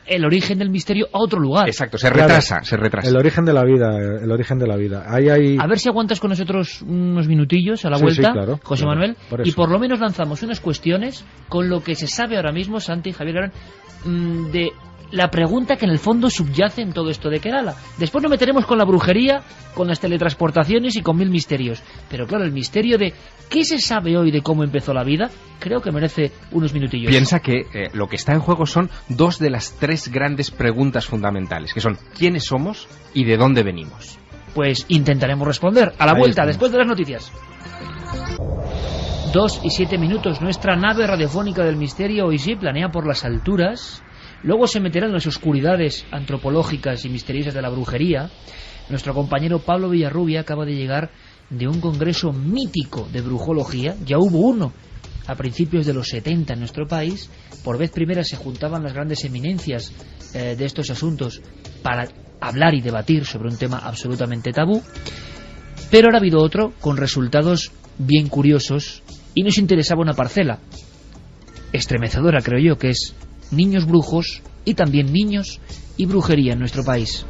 el origen del misterio, a otro lugar. Exacto, se retrasa. El origen de la vida. Ahí... A ver si aguantas con nosotros unos minutillos a la vuelta, sí, claro, José Manuel, por y por lo menos lanzamos unas cuestiones con lo que se sabe ahora mismo, Santi y Javier Garán, de la pregunta que en el fondo subyace en todo esto de Kerala. Después nos meteremos con la brujería, con las teletransportaciones y con 1000 misterios. Pero claro, el misterio de qué se sabe hoy de cómo empezó la vida, creo que merece unos minutillos. Piensa que lo que está en juego son 2 de las 3 grandes preguntas fundamentales, que son ¿quiénes somos y de dónde venimos? Pues intentaremos responder a la vuelta, después de las noticias. 2 y 7 minutos. Nuestra nave radiofónica del misterio hoy sí planea por las alturas. Luego se meterá en las oscuridades antropológicas y misteriosas de la brujería. Nuestro compañero Pablo Villarrubia acaba de llegar de un congreso mítico de brujología. Ya hubo uno a principios de los 70 en nuestro país. Por vez primera se juntaban las grandes eminencias de estos asuntos para hablar y debatir sobre un tema absolutamente tabú. Pero ahora ha habido otro con resultados bien curiosos y nos interesaba una parcela estremecedora, creo yo, que es niños brujos y también niños y brujería en nuestro país.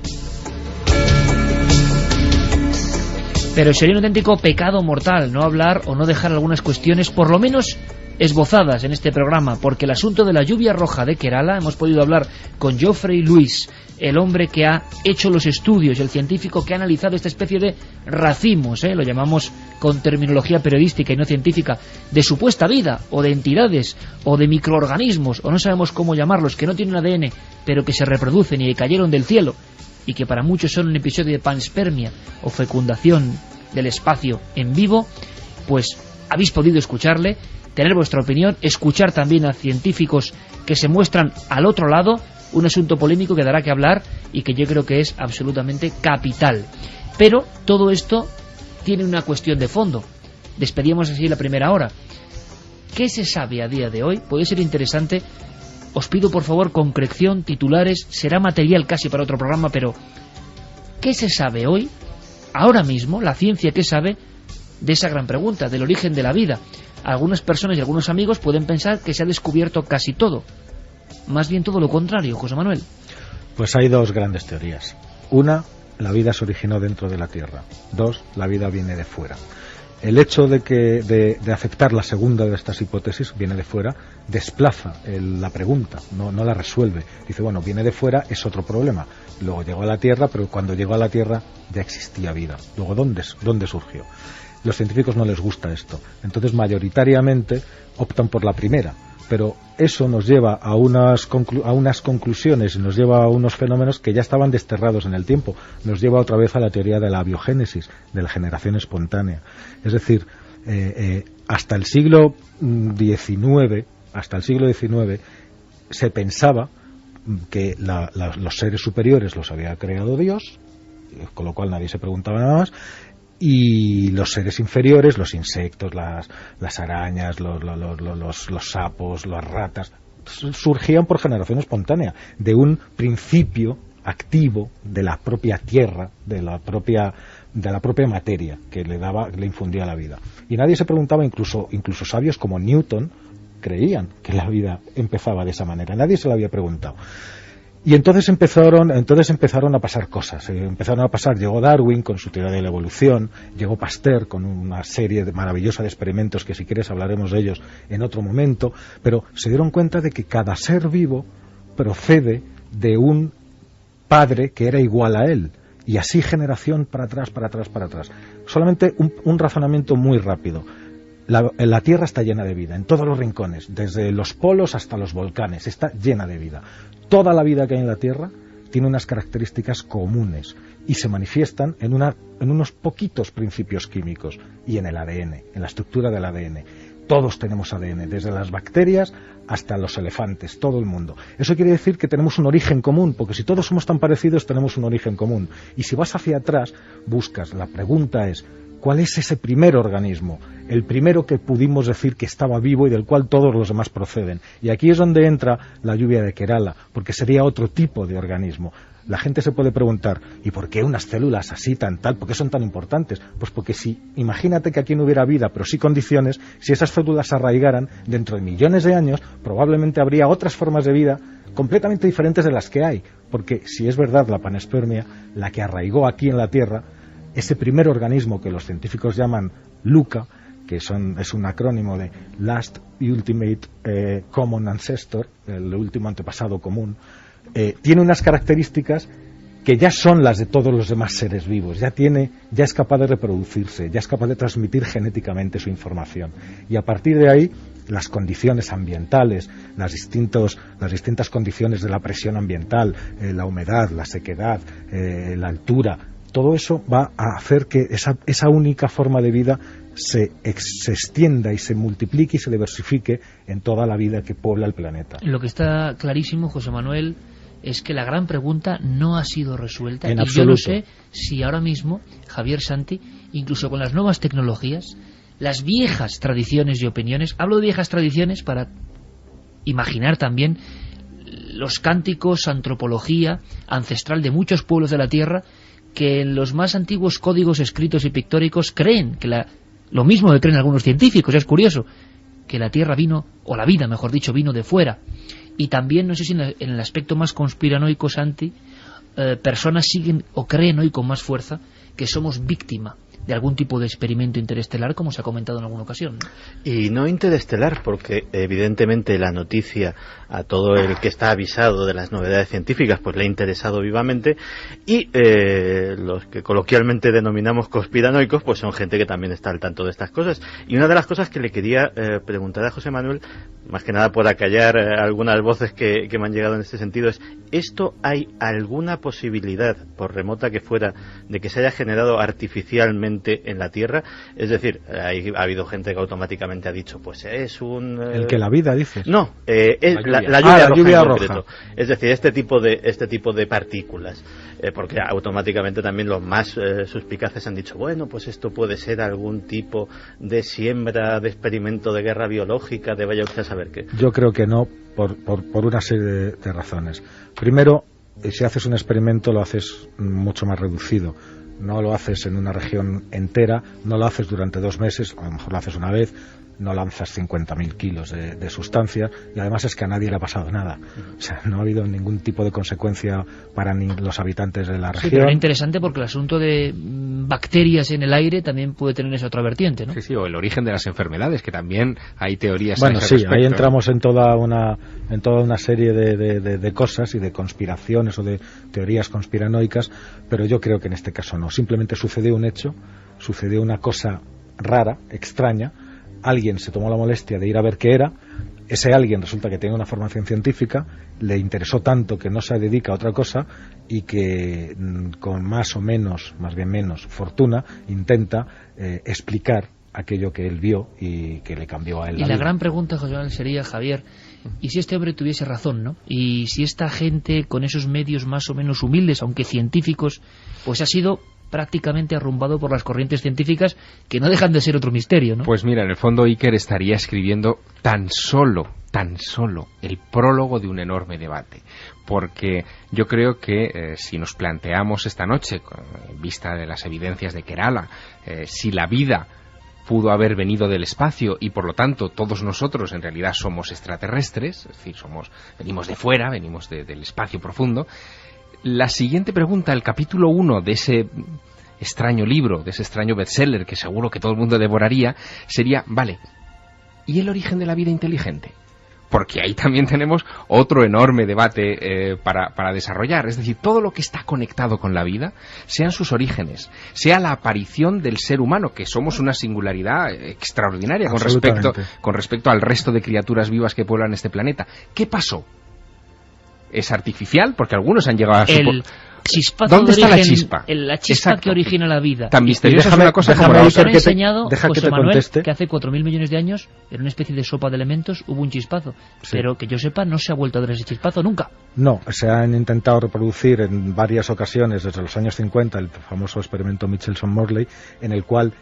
Pero sería un auténtico pecado mortal no hablar o no dejar algunas cuestiones por lo menos esbozadas en este programa, porque el asunto de la lluvia roja de Kerala, hemos podido hablar con Geoffrey Lewis, el hombre que ha hecho los estudios, el científico que ha analizado esta especie de racimos, lo llamamos con terminología periodística y no científica, de supuesta vida, o de entidades, o de microorganismos, o no sabemos cómo llamarlos, que no tienen ADN, pero que se reproducen y que cayeron del cielo, y que para muchos son un episodio de panspermia, o fecundación del espacio en vivo. Pues habéis podido escucharle, tener vuestra opinión, escuchar también a científicos que se muestran al otro lado, un asunto polémico que dará que hablar y que yo creo que es absolutamente capital. Pero todo esto tiene una cuestión de fondo. Despedíamos así la primera hora. ¿Qué se sabe a día de hoy? Puede ser interesante. Os pido por favor concreción, titulares, será material casi para otro programa, pero ¿qué se sabe hoy, ahora mismo, la ciencia qué sabe de esa gran pregunta, del origen de la vida? Algunas personas y algunos amigos pueden pensar que se ha descubierto casi todo. Más bien todo lo contrario, José Manuel. Pues hay dos grandes teorías. Una, la vida se originó dentro de la Tierra. Dos, la vida viene de fuera. El hecho de aceptar la segunda de estas hipótesis, viene de fuera, desplaza la pregunta, no la resuelve. Dice, bueno, viene de fuera, es otro problema. Luego llegó a la Tierra, pero cuando llegó a la Tierra ya existía vida. Luego, ¿dónde surgió? Los científicos no les gusta esto. Entonces, mayoritariamente optan por la primera. Pero eso nos lleva a unas conclusiones y nos lleva a unos fenómenos que ya estaban desterrados en el tiempo. Nos lleva otra vez a la teoría de la biogénesis, de la generación espontánea. Es decir, hasta el siglo XIX se pensaba que los seres superiores los había creado Dios, con lo cual nadie se preguntaba nada más, y los seres inferiores, los insectos, las arañas, los sapos, las ratas, surgían por generación espontánea, de un principio activo de la propia tierra, de la propia materia que le infundía la vida. Y nadie se preguntaba, incluso sabios como Newton creían que la vida empezaba de esa manera, nadie se lo había preguntado. Y entonces empezaron a pasar cosas. Llegó Darwin con su teoría de la evolución, llegó Pasteur con una serie maravillosa de experimentos que si quieres hablaremos de ellos en otro momento, pero se dieron cuenta de que cada ser vivo procede de un padre que era igual a él, y así generación para atrás. Solamente un razonamiento muy rápido. La Tierra está llena de vida, en todos los rincones, desde los polos hasta los volcanes, está llena de vida. Toda la vida que hay en la Tierra tiene unas características comunes y se manifiestan en unos poquitos principios químicos y en el ADN, en la estructura del ADN. Todos tenemos ADN, desde las bacterias hasta los elefantes, todo el mundo. Eso quiere decir que tenemos un origen común, porque si todos somos tan parecidos tenemos un origen común. Y si vas hacia atrás, buscas, la pregunta es, ¿cuál es ese primer organismo? El primero que pudimos decir que estaba vivo y del cual todos los demás proceden. Y aquí es donde entra la lluvia de Kerala, porque sería otro tipo de organismo. La gente se puede preguntar, ¿y por qué unas células así, por qué son tan importantes? Pues porque imagínate que aquí no hubiera vida, pero sí condiciones, si esas células se arraigaran, dentro de millones de años, probablemente habría otras formas de vida completamente diferentes de las que hay. Porque si es verdad la panspermia, la que arraigó aquí en la Tierra, ese primer organismo que los científicos llaman LUCA, que es un acrónimo de Last Ultimate Common Ancestor, el último antepasado común, tiene unas características que ya son las de todos los demás seres vivos, ya es capaz de reproducirse, ya es capaz de transmitir genéticamente su información. Y a partir de ahí, las condiciones ambientales, las distintas condiciones de la presión ambiental, la humedad, la sequedad, la altura, todo eso va a hacer que esa única forma de vida se extienda y se multiplique y se diversifique en toda la vida que puebla el planeta. Lo que está clarísimo, José Manuel, es que la gran pregunta no ha sido resuelta. En y absoluto. yo no sé si ahora mismo, Javier Santi, incluso con las nuevas tecnologías, las viejas tradiciones y opiniones, hablo de viejas tradiciones para imaginar también los cánticos, antropología ancestral de muchos pueblos de la Tierra, que en los más antiguos códigos escritos y pictóricos creen que lo mismo que creen algunos científicos, es curioso, que la Tierra vino, o la vida, mejor dicho, vino de fuera. Y también, no sé si en el aspecto más conspiranoico, Santi, personas siguen o creen hoy con más fuerza que somos víctima de algún tipo de experimento interestelar, como se ha comentado en alguna ocasión, ¿no? Y no interestelar, porque evidentemente la noticia a todo el que está avisado de las novedades científicas pues le ha interesado vivamente, y los que coloquialmente denominamos conspiranoicos pues son gente que también está al tanto de estas cosas. Y una de las cosas que le quería preguntar a José Manuel, más que nada por acallar algunas voces que me han llegado en este sentido, es: ¿esto hay alguna posibilidad, por remota que fuera, de que se haya generado artificialmente en la Tierra? Es decir, ha habido gente que automáticamente ha dicho, pues es un... ¿El que la vida, dices? No, la lluvia roja. Es decir, este tipo de partículas, porque automáticamente también los más suspicaces han dicho, bueno, pues esto puede ser algún tipo de siembra, de experimento de guerra biológica, de vaya usted a saber qué. Yo creo que no, por una serie de razones. Primero, si haces un experimento lo haces mucho más reducido. No lo haces en una región entera, no lo haces durante 2 meses, a lo mejor lo haces una vez, no lanzas 50.000 kilos de sustancias, y además es que a nadie le ha pasado nada. O sea, no ha habido ningún tipo de consecuencia para ni los habitantes de la región. Sí, pero es interesante porque el asunto de bacterias en el aire también puede tener esa otra vertiente, ¿no? Sí, sí, o el origen de las enfermedades, que también hay teorías. Bueno, sí, respecto, ahí entramos en toda una serie de cosas y de conspiraciones o de teorías conspiranoicas, pero yo creo que en este caso no. Simplemente sucedió un hecho, sucedió una cosa rara, extraña. Alguien se tomó la molestia de ir a ver qué era. Ese alguien resulta que tiene una formación científica, le interesó tanto que no se dedica a otra cosa y que con más o menos, más bien menos, fortuna, intenta explicar aquello que él vio y que le cambió a él la vida. Y la gran pregunta, José Manuel, sería, Javier, ¿y si este hombre tuviese razón, no? Y si esta gente con esos medios más o menos humildes, aunque científicos, pues ha sido prácticamente arrumbado por las corrientes científicas, que no dejan de ser otro misterio, ¿no? Pues mira, en el fondo Iker estaría escribiendo tan solo el prólogo de un enorme debate, porque yo creo que si nos planteamos esta noche, en vista de las evidencias de Kerala, si la vida pudo haber venido del espacio y por lo tanto todos nosotros en realidad somos extraterrestres, es decir, venimos de fuera, venimos del espacio profundo, la siguiente pregunta, el capítulo 1 de ese extraño libro, de ese extraño bestseller que seguro que todo el mundo devoraría, sería, vale, ¿y el origen de la vida inteligente? Porque ahí también tenemos otro enorme debate para desarrollar. Es decir, todo lo que está conectado con la vida, sean sus orígenes, sea la aparición del ser humano, que somos una singularidad extraordinaria con respecto al resto de criaturas vivas que pueblan este planeta. ¿Qué pasó? ¿Es artificial? Porque algunos han llegado a chispazo. ¿Dónde está la chispa? La chispa Exacto. que origina la vida. Tan misteriosa es una cosa como la Nos otra. han enseñado, José Manuel, conteste. que hace 4.000 millones de años, en una especie de sopa de elementos, hubo un chispazo. Sí. Pero que yo sepa, no se ha vuelto a ver ese chispazo nunca. No, se han intentado reproducir en varias ocasiones desde los años 50 el famoso experimento Michelson-Morley, en el cual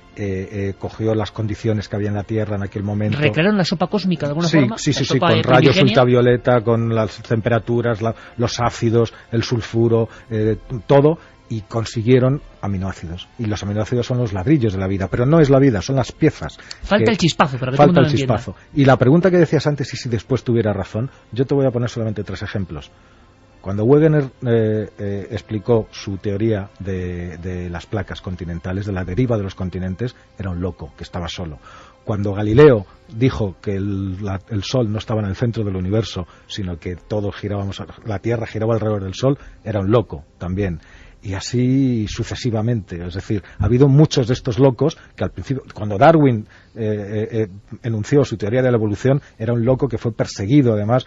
cogió las condiciones que había en la Tierra en aquel momento. ¿Recrearon la sopa cósmica de alguna forma? Sí, con rayos ultravioleta, con las temperaturas, los ácidos, el sulfuro, todo, y consiguieron aminoácidos. Y los aminoácidos son los ladrillos de la vida, pero no es la vida, son las piezas. Falta el chispazo, para que falta todo el mundo mundo el chispazo. Y la pregunta que decías antes, y si después tuviera razón, yo te voy a poner solamente 3 ejemplos. Cuando Wegener explicó su teoría de las placas continentales, de la deriva de los continentes, era un loco, que estaba solo. Cuando Galileo dijo que el Sol no estaba en el centro del universo, sino que todos girábamos, la Tierra giraba alrededor del Sol, era un loco también. Y así sucesivamente. Es decir, ha habido muchos de estos locos que al principio, cuando Darwin enunció su teoría de la evolución, era un loco que fue perseguido además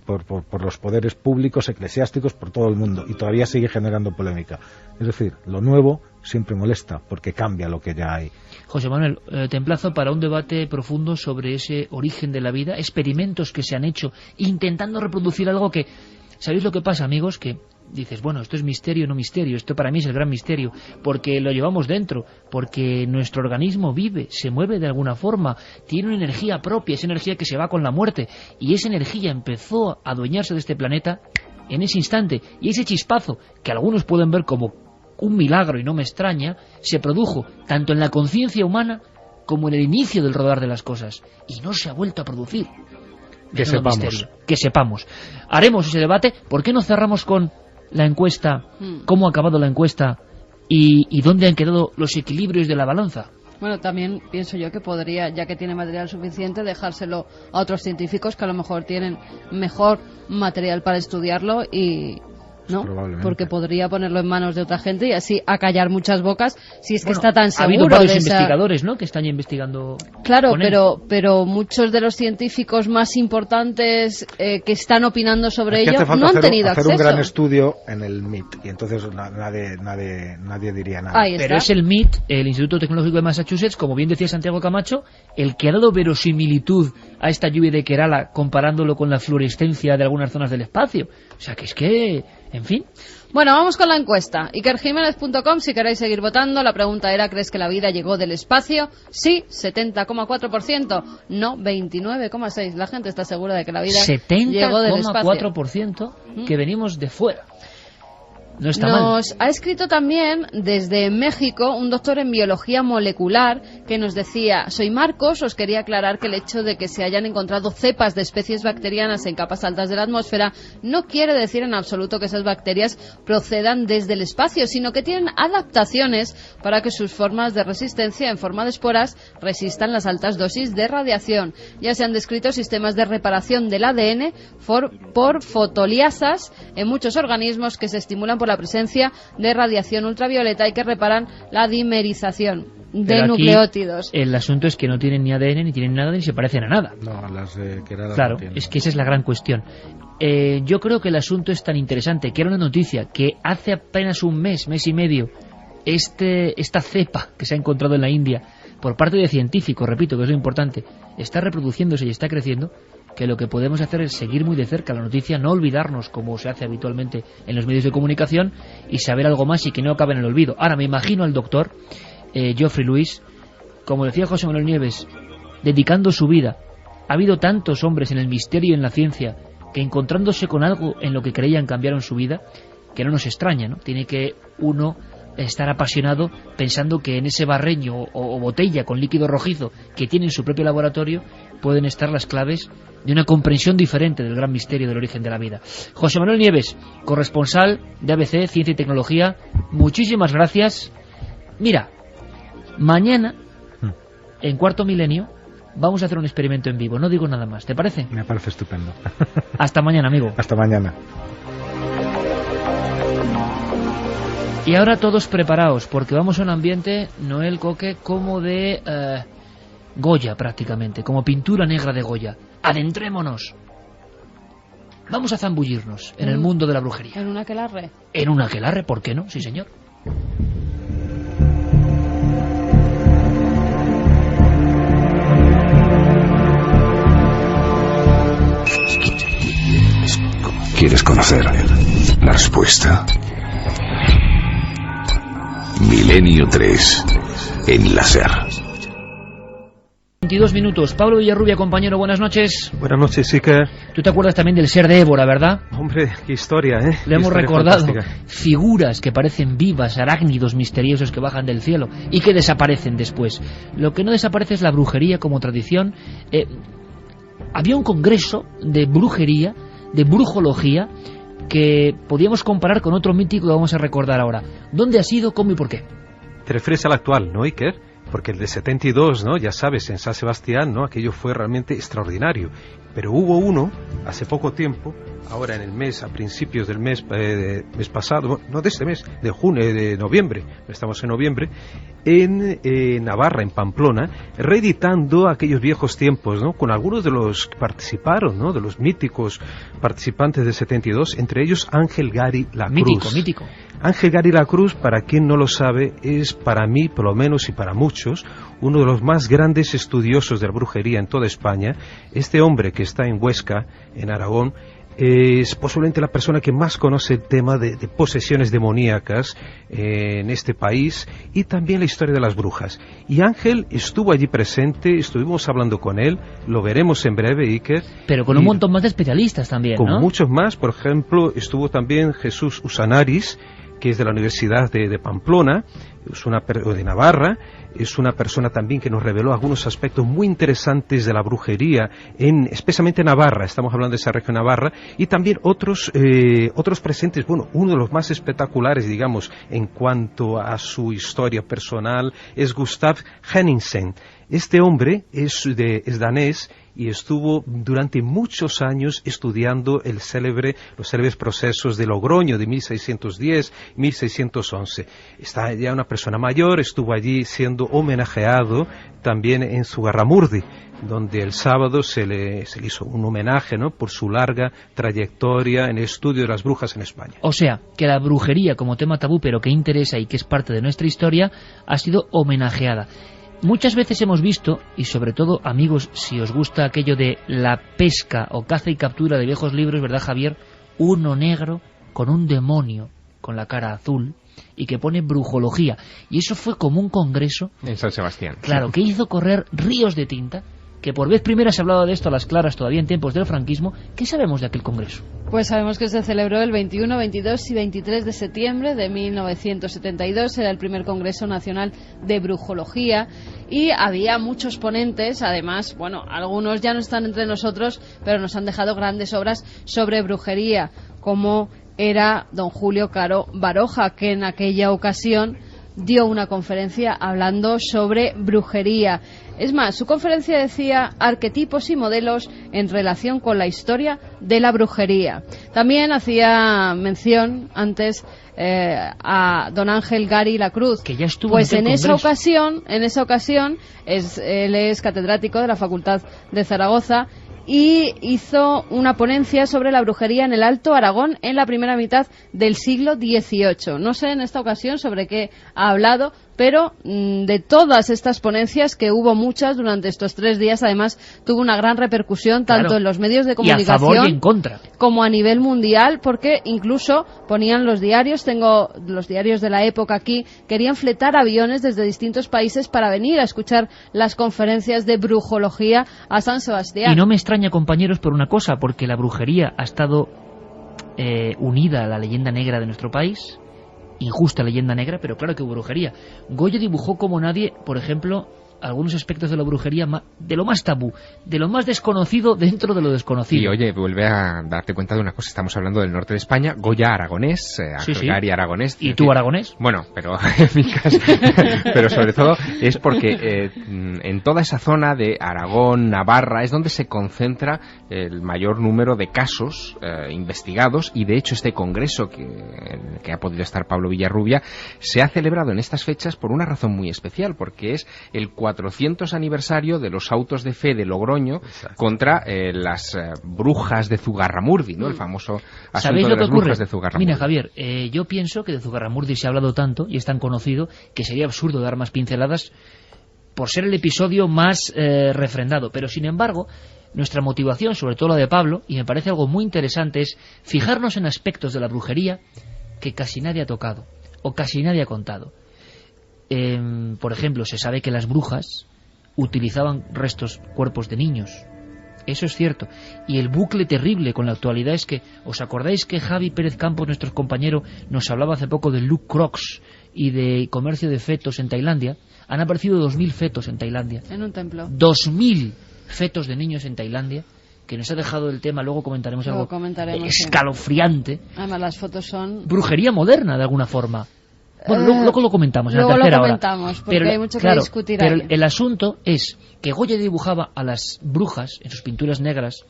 por los poderes públicos, eclesiásticos, por todo el mundo, y todavía sigue generando polémica. Es decir, lo nuevo siempre molesta porque cambia lo que ya hay. José Manuel, te emplazo para un debate profundo sobre ese origen de la vida, experimentos que se han hecho intentando reproducir algo que ¿Sabéis lo que pasa, amigos? Que dices, bueno, esto es misterio, no misterio, esto para mí es el gran misterio, porque lo llevamos dentro, porque nuestro organismo vive, se mueve de alguna forma, tiene una energía propia, esa energía que se va con la muerte, y esa energía empezó a adueñarse de este planeta en ese instante, y ese chispazo, que algunos pueden ver como un milagro y no me extraña, se produjo tanto en la conciencia humana como en el inicio del rodar de las cosas, y no se ha vuelto a producir. Que sepamos. Misterio. Que sepamos. Haremos ese debate. ¿Por qué no cerramos con la encuesta, cómo ha acabado la encuesta y dónde han quedado los equilibrios de la balanza? Bueno, también pienso yo que podría, ya que tiene material suficiente, dejárselo a otros científicos que a lo mejor tienen mejor material para estudiarlo y... ¿no? Porque podría ponerlo en manos de otra gente y así acallar muchas bocas si es que está tan seguro. Ha habido varios de investigadores, ¿no?, que están investigando. Claro, pero muchos de los científicos más importantes que están opinando sobre ello no han tenido acceso. Hacer un gran estudio en el MIT y entonces nadie diría nada. Pero es el MIT, el Instituto Tecnológico de Massachusetts, como bien decía Santiago Camacho, el que ha dado verosimilitud a esta lluvia de Kerala comparándolo con la fluorescencia de algunas zonas del espacio. O sea, que es que... En fin. Bueno, vamos con la encuesta. IkerJiménez.com, si queréis seguir votando. La pregunta era, ¿crees que la vida llegó del espacio? Sí, 70,4%. No, 29,6%. La gente está segura de que la vida llegó del espacio. 70,4% que venimos de fuera. No está mal. Nos ha escrito también desde México un doctor en biología molecular que nos decía: soy Marcos, os quería aclarar que el hecho de que se hayan encontrado cepas de especies bacterianas en capas altas de la atmósfera no quiere decir en absoluto que esas bacterias procedan desde el espacio, sino que tienen adaptaciones para que sus formas de resistencia en forma de esporas resistan las altas dosis de radiación. Ya se han descrito sistemas de reparación del ADN por fotoliasas en muchos organismos que se estimulan por la presencia de radiación ultravioleta y que reparan la dimerización de nucleótidos. El asunto es que no tienen ni ADN, ni tienen nada, ni se parecen a nada. No, las de Kerala claro, no tienen. Es que esa es la gran cuestión. Yo creo que el asunto es tan interesante que era una noticia que hace apenas un mes y medio, esta cepa que se ha encontrado en la India por parte de científicos, repito que es lo importante, está reproduciéndose y está creciendo, que lo que podemos hacer es seguir muy de cerca la noticia, no olvidarnos como se hace habitualmente en los medios de comunicación y saber algo más y que no acabe en el olvido. Ahora me imagino al doctor Geoffrey Lewis, como decía José Manuel Nieves, dedicando su vida. Ha habido tantos hombres en el misterio y en la ciencia que encontrándose con algo en lo que creían cambiaron su vida, que no nos extraña, ¿no? Tiene que uno estar apasionado pensando que en ese barreño o botella con líquido rojizo que tiene en su propio laboratorio pueden estar las claves de una comprensión diferente del gran misterio del origen de la vida. José Manuel Nieves, corresponsal de ABC, Ciencia y Tecnología, muchísimas gracias. Mira, mañana, en Cuarto Milenio, vamos a hacer un experimento en vivo, no digo nada más, ¿te parece? Me parece estupendo. Hasta mañana, amigo. Hasta mañana. Y ahora todos preparaos, porque vamos a un ambiente, Noel Coque, como de Goya prácticamente, como pintura negra de Goya. Adentrémonos. Vamos a zambullirnos en el mundo de la brujería. ¿En un aquelarre? En un aquelarre, ¿por qué no? Sí, señor. ¿Quieres conocer la respuesta? Milenio 3 en la SER. 22 minutos. Pablo Villarrubia, compañero, buenas noches. Buenas noches, Iker. Tú te acuerdas también del ser de Évora, ¿verdad? Hombre, qué historia, ¿eh? Le hemos recordado fantástica. Figuras que parecen vivas, arácnidos misteriosos que bajan del cielo y que desaparecen después. Lo que no desaparece es la brujería como tradición. Había un congreso de brujería, de brujología, que podíamos comparar con otro mítico que vamos a recordar ahora. ¿Dónde ha sido, cómo y por qué? Te refieres al actual, ¿no, Iker? Porque el de 72, ¿no? Ya sabes, en San Sebastián, ¿no? Aquello fue realmente extraordinario. Pero hubo uno, hace poco tiempo, ahora en el mes, a principios del mes pasado, no de este mes, de junio, de noviembre, estamos en noviembre, en Navarra, en Pamplona, reeditando aquellos viejos tiempos, ¿no? Con algunos de los que participaron, ¿no? De los míticos participantes de 72, entre ellos Ángel Gari Lacruz. Mítico. Ángel Gari Lacruz, para quien no lo sabe, es para mí, por lo menos y para muchos, uno de los más grandes estudiosos de la brujería en toda España. Este hombre que está en Huesca, en Aragón, es posiblemente la persona que más conoce el tema de posesiones demoníacas en este país, y también la historia de las brujas. Y Ángel estuvo allí presente, estuvimos hablando con él, lo veremos en breve, Iker. Pero con un montón más de especialistas también, con ¿no? Muchos más, por ejemplo, estuvo también Jesús Usanaris, que es de la Universidad de Pamplona, de Navarra. Es una persona también que nos reveló algunos aspectos muy interesantes de la brujería, especialmente en Navarra, estamos hablando de esa región Navarra, y también otros presentes. Bueno, uno de los más espectaculares, digamos, en cuanto a su historia personal, es Gustav Henningsen. Este hombre es danés y estuvo durante muchos años estudiando los célebres procesos de Logroño de 1610-1611. Está ya una persona mayor, estuvo allí siendo homenajeado también en Zugarramurdi, donde el sábado se le hizo un homenaje, ¿no?, por su larga trayectoria en el estudio de las brujas en España. O sea, que la brujería como tema tabú, pero que interesa y que es parte de nuestra historia, ha sido homenajeada. Muchas veces hemos visto, y sobre todo, amigos, si os gusta aquello de la pesca o caza y captura de viejos libros, ¿verdad, Javier? Uno negro con un demonio con la cara azul y que pone brujología. Y eso fue como un congreso en San Sebastián. Claro, que hizo correr ríos de tinta, que por vez primera se hablaba de esto a las claras todavía en tiempos del franquismo. ¿Qué sabemos de aquel congreso? Pues sabemos que se celebró el 21, 22 y 23 de septiembre de 1972. Era el primer Congreso Nacional de Brujología y había muchos ponentes. Además, bueno, algunos ya no están entre nosotros, pero nos han dejado grandes obras sobre brujería, como era don Julio Caro Baroja, que en aquella ocasión dio una conferencia hablando sobre brujería. Es más, su conferencia decía arquetipos y modelos en relación con la historia de la brujería. También hacía mención antes a don Ángel Gari Lacruz, que ya estuvo pues en esa ocasión él es catedrático de la Facultad de Zaragoza y hizo una ponencia sobre la brujería en el Alto Aragón en la primera mitad del siglo XVIII. No sé en esta ocasión sobre qué ha hablado, pero de todas estas ponencias, que hubo muchas durante estos 3 días, además tuvo una gran repercusión tanto en los medios de comunicación, y a favor y en contra, como a nivel mundial, porque incluso ponían los diarios, tengo los diarios de la época aquí, querían fletar aviones desde distintos países para venir a escuchar las conferencias de brujología a San Sebastián. Y no me extraña, compañeros, por una cosa, porque la brujería ha estado unida a la leyenda negra de nuestro país. Injusta leyenda negra, pero claro que hubo brujería. Goya dibujó como nadie, por ejemplo, algunos aspectos de la brujería de lo más tabú, de lo más desconocido dentro de lo desconocido. Y oye, vuelve a darte cuenta de una cosa, estamos hablando del norte de España, Goya aragonés, Ángel Gari aragonés. ¿Y tú aragonés? Bueno, pero en mi caso, pero sobre todo es porque en toda esa zona de Aragón, Navarra, es donde se concentra el mayor número de casos investigados, y de hecho este congreso en que ha podido estar Pablo Villarrubia se ha celebrado en estas fechas por una razón muy especial, porque es el 400 aniversario de los autos de fe de Logroño. Exacto. Contra las brujas de Zugarramurdi, ¿no? El famoso asunto de las brujas de Zugarramurdi. Mira, Javier, yo pienso que de Zugarramurdi se ha hablado tanto y es tan conocido que sería absurdo dar más pinceladas por ser el episodio más refrendado, pero sin embargo nuestra motivación, sobre todo la de Pablo, y me parece algo muy interesante, es fijarnos en aspectos de la brujería que casi nadie ha tocado o casi nadie ha contado. Por ejemplo, se sabe que las brujas utilizaban cuerpos de niños. Eso es cierto. Y el bucle terrible con la actualidad es que, ¿os acordáis que Javi Pérez Campos, nuestro compañero, nos hablaba hace poco de Luke Crocs y de comercio de fetos en Tailandia? Han aparecido 2.000 fetos en Tailandia. En un templo. 2.000 fetos de niños en Tailandia, que nos ha dejado el tema, luego comentaremos algo escalofriante. Además, las fotos son... brujería moderna, de alguna forma. Bueno, luego lo comentamos en la tercera hora. Luego lo comentamos, porque hay mucho que discutir ahí. Pero el asunto es que Goya dibujaba a las brujas, en sus pinturas negras,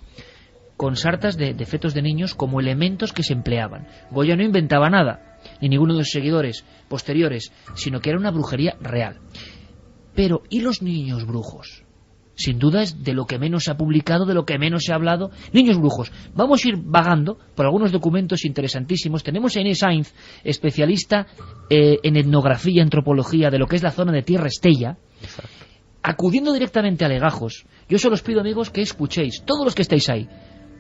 con sartas de fetos de niños como elementos que se empleaban. Goya no inventaba nada, ni ninguno de sus seguidores posteriores, sino que era una brujería real. Pero, ¿y los niños brujos? Sin duda es de lo que menos se ha publicado, de lo que menos se ha hablado. Niños brujos. Vamos a ir vagando por algunos documentos interesantísimos. Tenemos a Inés Sainz, especialista en etnografía, antropología de lo que es la zona de Tierra Estella. Exacto. Acudiendo directamente a legajos. Yo solo os pido, amigos, que escuchéis, todos los que estáis ahí,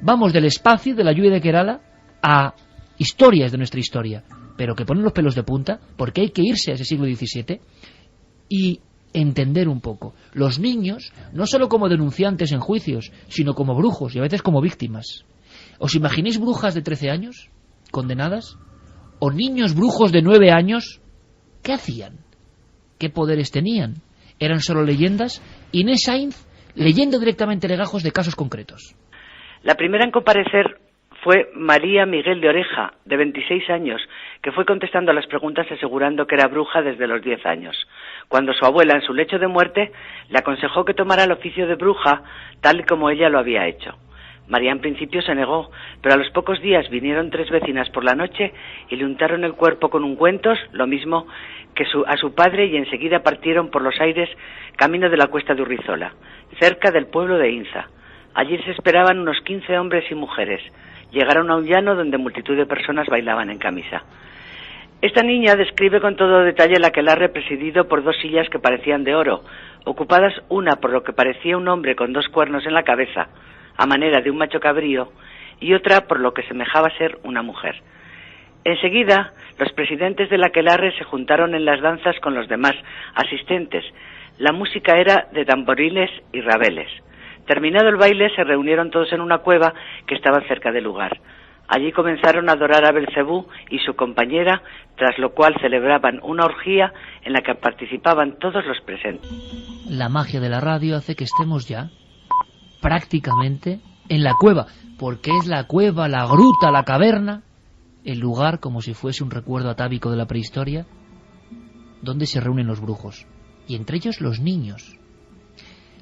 Vamos del espacio, de la lluvia de Kerala, a historias de nuestra historia, pero que ponen los pelos de punta, porque hay que irse a ese siglo XVII y entender un poco. Los niños, no solo como denunciantes en juicios, sino como brujos y a veces como víctimas. ¿Os imagináis brujas de 13 años, condenadas? ¿O niños brujos de 9 años? ¿Qué hacían? ¿Qué poderes tenían? ¿Eran solo leyendas? Inés Sainz, leyendo directamente legajos de casos concretos. La primera en comparecer fue María Miguel de Oreja, de 26 años, que fue contestando a las preguntas asegurando que era bruja desde los 10 años, cuando su abuela, en su lecho de muerte, le aconsejó que tomara el oficio de bruja tal y como ella lo había hecho. María en principio se negó, pero a los pocos días vinieron 3 vecinas por la noche y le untaron el cuerpo con ungüentos, lo mismo que a su padre, y enseguida partieron por los aires camino de la cuesta de Urrizola, cerca del pueblo de Inza. Allí se esperaban unos 15 hombres y mujeres. Llegaron a un llano donde multitud de personas bailaban en camisa. Esta niña describe con todo detalle el aquelarre presidido por 2 sillas que parecían de oro, ocupadas una por lo que parecía un hombre con 2 cuernos en la cabeza, a manera de un macho cabrío, y otra por lo que semejaba ser una mujer. Enseguida, los presidentes del aquelarre se juntaron en las danzas con los demás asistentes. La música era de tamboriles y rabeles. Terminado el baile, se reunieron todos en una cueva que estaba cerca del lugar. Allí comenzaron a adorar a Belcebú y su compañera, tras lo cual celebraban una orgía en la que participaban todos los presentes. La magia de la radio hace que estemos ya prácticamente en la cueva, porque es la cueva, la gruta, la caverna, el lugar, como si fuese un recuerdo atávico de la prehistoria, donde se reúnen los brujos, y entre ellos los niños.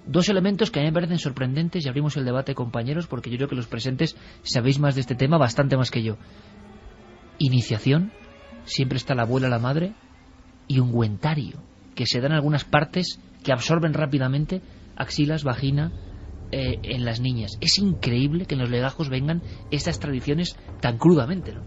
2 elementos que a mí me parecen sorprendentes, y abrimos el debate, compañeros, porque yo creo que los presentes sabéis más de este tema, bastante más que yo. Iniciación, siempre está la abuela, la madre, y ungüentario, que se da en algunas partes que absorben rápidamente axilas, vagina, en las niñas. Es increíble que en los legajos vengan estas tradiciones tan crudamente, ¿no?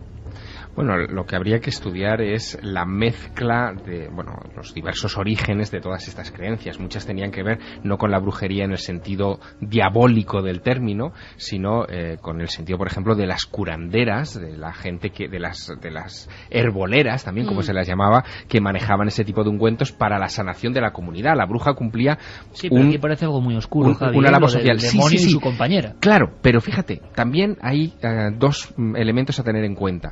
Bueno, lo que habría que estudiar es la mezcla de, los diversos orígenes de todas estas creencias. Muchas tenían que ver no con la brujería en el sentido diabólico del término, sino con el sentido, por ejemplo, de las curanderas, de la gente de las herboleras, también como se las llamaba, que manejaban ese tipo de ungüentos para la sanación de la comunidad. La bruja cumplía pero aquí parece algo muy oscuro, Javier, una labor social. Del demonio y su compañera. Claro, pero fíjate, también hay 2 elementos a tener en cuenta.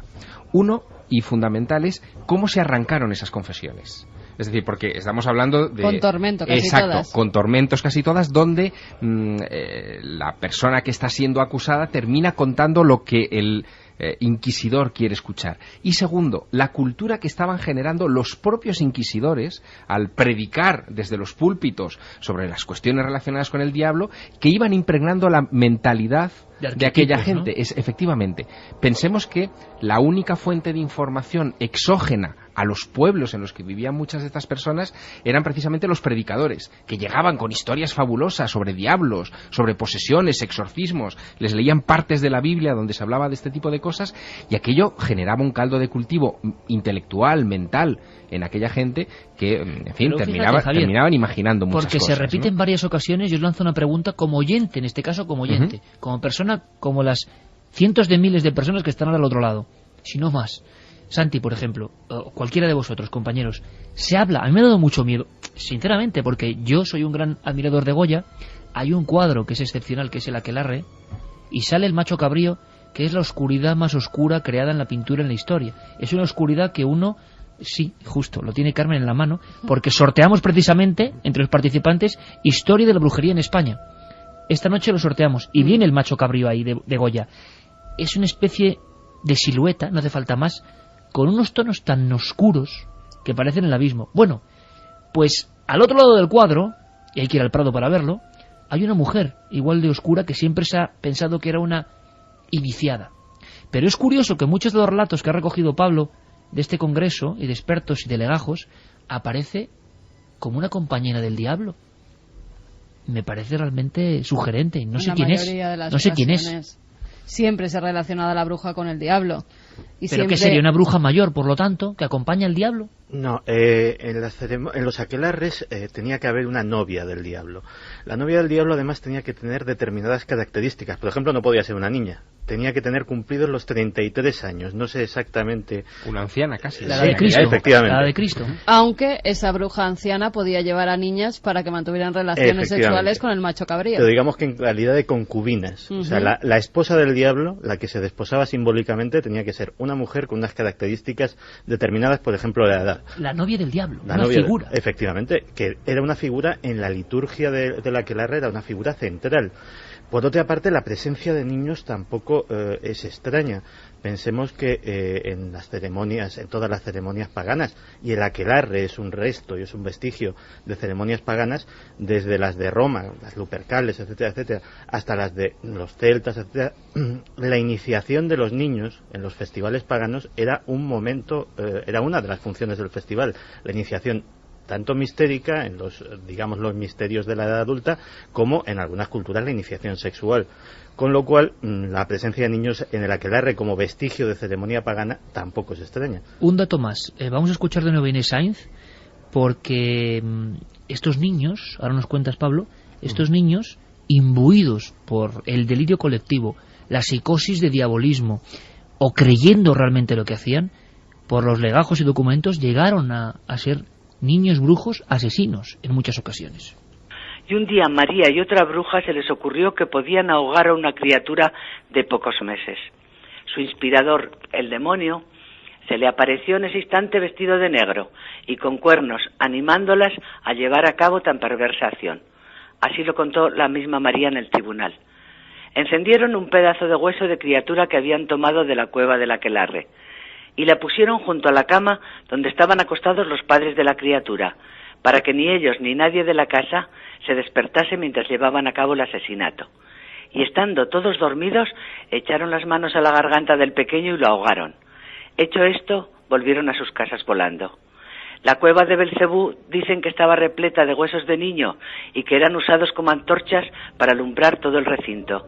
Uno, y fundamental, es cómo se arrancaron esas confesiones. Es decir, porque estamos hablando de... Con tormento casi exacto, todas. Con tormentos casi todas, donde la persona que está siendo acusada termina contando lo que el inquisidor quiere escuchar. Y segundo, la cultura que estaban generando los propios inquisidores al predicar desde los púlpitos sobre las cuestiones relacionadas con el diablo, que iban impregnando la mentalidad de aquella gente, ¿no? Efectivamente. Pensemos que la única fuente de información exógena a los pueblos en los que vivían muchas de estas personas eran precisamente los predicadores, que llegaban con historias fabulosas sobre diablos, sobre posesiones, exorcismos, les leían partes de la Biblia donde se hablaba de este tipo de cosas, y aquello generaba un caldo de cultivo intelectual, mental, en aquella gente que, en fin, terminaban imaginando muchas cosas. Porque se repite en varias ocasiones. Yo os lanzo una pregunta como oyente, en este caso como oyente, como persona, como las cientos de miles de personas que están al otro lado, si no más. Santi, por ejemplo, o cualquiera de vosotros, compañeros, se habla, a mí me ha dado mucho miedo, sinceramente, porque yo soy un gran admirador de Goya. Hay un cuadro que es excepcional, que es el aquelarre, y sale el macho cabrío, que es la oscuridad más oscura creada en la pintura en la historia. Es una oscuridad que uno, sí, justo, lo tiene Carmen en la mano, porque sorteamos precisamente, entre los participantes, historia de la brujería en España. Esta noche lo sorteamos, y viene el macho cabrío ahí de Goya. Es una especie de silueta, no hace falta más, con unos tonos tan oscuros que parecen el abismo. Bueno, pues al otro lado del cuadro, y hay que ir al Prado para verlo, hay una mujer igual de oscura que siempre se ha pensado que era una iniciada. Pero es curioso que muchos de los relatos que ha recogido Pablo de este congreso y de expertos y de legajos aparece como una compañera del diablo. Me parece realmente sugerente y no sé quién es. No sé quién es. Siempre se ha relacionado a la bruja con el diablo. Y ¿pero qué sería? ¿Una bruja mayor, por lo tanto, que acompaña al diablo? No, en los aquelarres tenía que haber una novia del diablo. La novia del diablo además tenía que tener determinadas características. Por ejemplo, no podía ser una niña. Tenía que tener cumplidos los 33 años. No sé exactamente... Una anciana casi. La de Cristo. Efectivamente. La de Cristo. Aunque esa bruja anciana podía llevar a niñas para que mantuvieran relaciones sexuales con el macho cabrío. Pero digamos que en calidad de concubinas. O sea, la esposa del diablo, la que se desposaba simbólicamente, tenía que ser una mujer con unas características determinadas, por ejemplo, de la edad. La novia del diablo, una novia, figura. Efectivamente, que era una figura en la liturgia de la aquelarre, era una figura central. Por otra parte, la presencia de niños tampoco es extraña. Pensemos que en todas las ceremonias paganas, y el aquelarre es un resto y es un vestigio de ceremonias paganas, desde las de Roma, las lupercales, etcétera, etcétera, hasta las de los celtas, etcétera, la iniciación de los niños en los festivales paganos era un momento, era una de las funciones del festival, la iniciación tanto mistérica en los misterios de la edad adulta, como en algunas culturas la iniciación sexual, con lo cual la presencia de niños en el aquelarre como vestigio de ceremonia pagana tampoco es extraña. Un dato más, vamos a escuchar de nuevo a Inés Sainz, porque estos niños, ahora nos cuentas Pablo, estos niños imbuidos por el delirio colectivo, la psicosis de diabolismo, o creyendo realmente lo que hacían, por los legajos y documentos llegaron a ser niños brujos asesinos en muchas ocasiones. Y un día a María y otra bruja se les ocurrió que podían ahogar a una criatura de pocos meses. Su inspirador, el demonio, se le apareció en ese instante vestido de negro y con cuernos, animándolas a llevar a cabo tan perversa acción. Así lo contó la misma María en el tribunal. Encendieron un pedazo de hueso de criatura que habían tomado de la cueva del aquelarre y la pusieron junto a la cama donde estaban acostados los padres de la criatura, para que ni ellos ni nadie de la casa se despertase mientras llevaban a cabo el asesinato. Y estando todos dormidos, echaron las manos a la garganta del pequeño y lo ahogaron. Hecho esto, volvieron a sus casas volando. La cueva de Belcebú dicen que estaba repleta de huesos de niño y que eran usados como antorchas para alumbrar todo el recinto.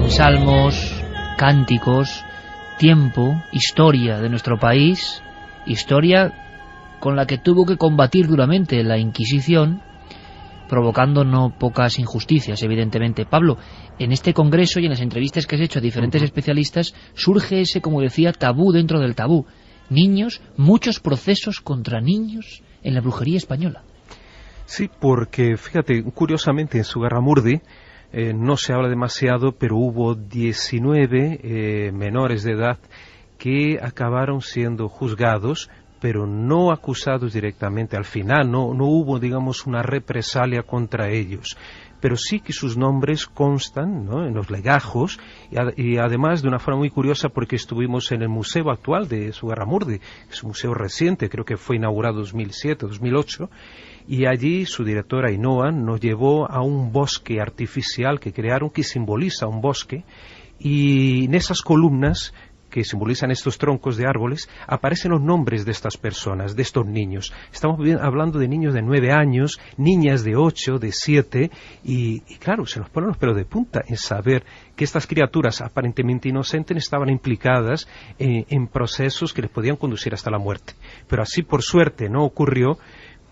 Salmos, cánticos, tiempo, historia de nuestro país, historia con la que tuvo que combatir duramente la Inquisición, provocando no pocas injusticias, evidentemente. Pablo, en este congreso y en las entrevistas que has hecho a diferentes especialistas, surge ese, como decía, tabú dentro del tabú. Niños, muchos procesos contra niños en la brujería española. Sí, porque, fíjate, curiosamente en Zugarramurdi no se habla demasiado, pero hubo 19 menores de edad que acabaron siendo juzgados, pero no acusados directamente. Al final no hubo, digamos, una represalia contra ellos, pero sí que sus nombres constan, ¿no?, en los legajos, y además de una forma muy curiosa, porque estuvimos en el museo actual de Zugarramurdi, que es un museo reciente, creo que fue inaugurado 2007, 2008, y allí su directora Ainhoa nos llevó a un bosque artificial que crearon, que simboliza un bosque, y en esas columnas que simbolizan estos troncos de árboles, aparecen los nombres de estas personas, de estos niños. Estamos hablando de niños de 9 años, niñas de 8, de 7, y claro, se nos ponen los pelos de punta en saber que estas criaturas aparentemente inocentes estaban implicadas en procesos que les podían conducir hasta la muerte. Pero así, por suerte, no ocurrió,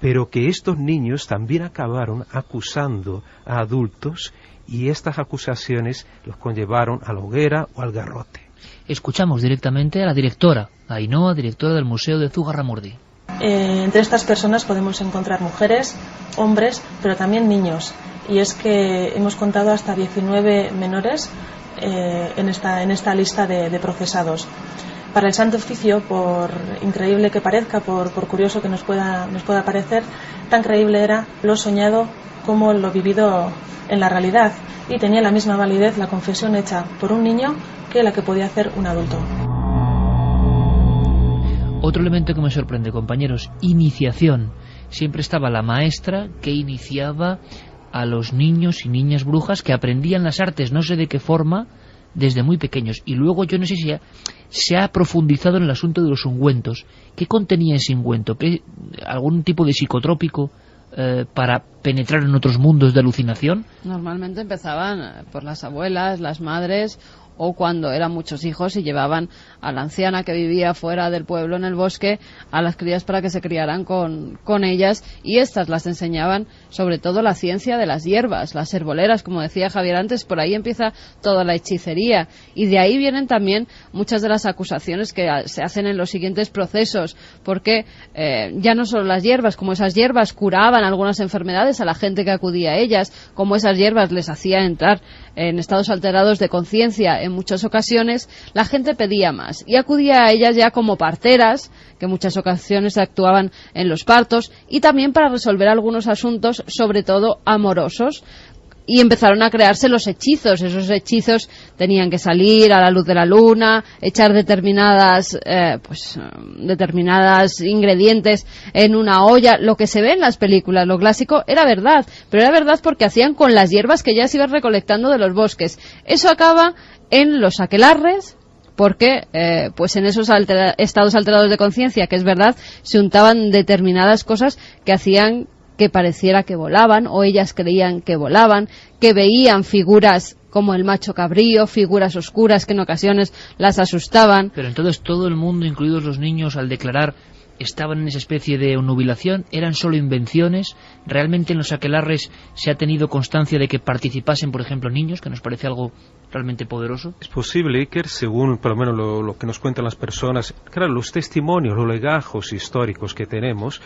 pero que estos niños también acabaron acusando a adultos, y estas acusaciones los conllevaron a la hoguera o al garrote. Escuchamos directamente a la directora, Ainhoa, directora del Museo de Zugarramurdi. Entre estas personas podemos encontrar mujeres, hombres, pero también niños. Y es que hemos contado hasta 19 menores en esta lista de procesados. Para el Santo Oficio, por increíble que parezca, por curioso que nos pueda parecer, tan creíble era lo soñado como lo vivido en la realidad, y tenía la misma validez la confesión hecha por un niño que la que podía hacer un adulto. Otro elemento que me sorprende, compañeros, iniciación. Siempre estaba la maestra que iniciaba a los niños y niñas brujas que aprendían las artes, no sé de qué forma, desde muy pequeños. Y luego yo no sé si se ha profundizado en el asunto de los ungüentos. ¿Qué contenía ese ungüento? ¿Algún tipo de psicotrópico para penetrar en otros mundos de alucinación? Normalmente empezaban por las abuelas, las madres, o cuando eran muchos hijos y llevaban a la anciana que vivía fuera del pueblo en el bosque a las crías para que se criaran con ellas, y estas las enseñaban sobre todo la ciencia de las hierbas, las herboleras, como decía Javier antes. Por ahí empieza toda la hechicería, y de ahí vienen también muchas de las acusaciones que se hacen en los siguientes procesos, porque ya no solo las hierbas, como esas hierbas curaban algunas enfermedades a la gente que acudía a ellas, como esas hierbas les hacía entrar en estados alterados de conciencia en muchas ocasiones, la gente pedía más y acudía a ellas ya como parteras, que en muchas ocasiones actuaban en los partos, y también para resolver algunos asuntos, sobre todo amorosos. Y empezaron a crearse los hechizos. Esos hechizos tenían que salir a la luz de la luna, echar determinadas ingredientes en una olla. Lo que se ve en las películas, lo clásico, era verdad, pero era verdad porque hacían con las hierbas que ya se iban recolectando de los bosques. Eso acaba en los aquelarres, porque pues en esos estados alterados de conciencia, que es verdad, se untaban determinadas cosas que hacían que pareciera que volaban, o ellas creían que volaban, que veían figuras como el macho cabrío, figuras oscuras que en ocasiones las asustaban. Pero entonces todo el mundo, incluidos los niños, al declarar estaban en esa especie de nubilación, eran solo invenciones. Realmente en los aquelarres se ha tenido constancia de que participasen, por ejemplo, niños, que nos parece algo realmente poderoso. Es posible, Iker, según por lo menos lo que nos cuentan las personas. Claro, los testimonios, los legajos históricos que tenemos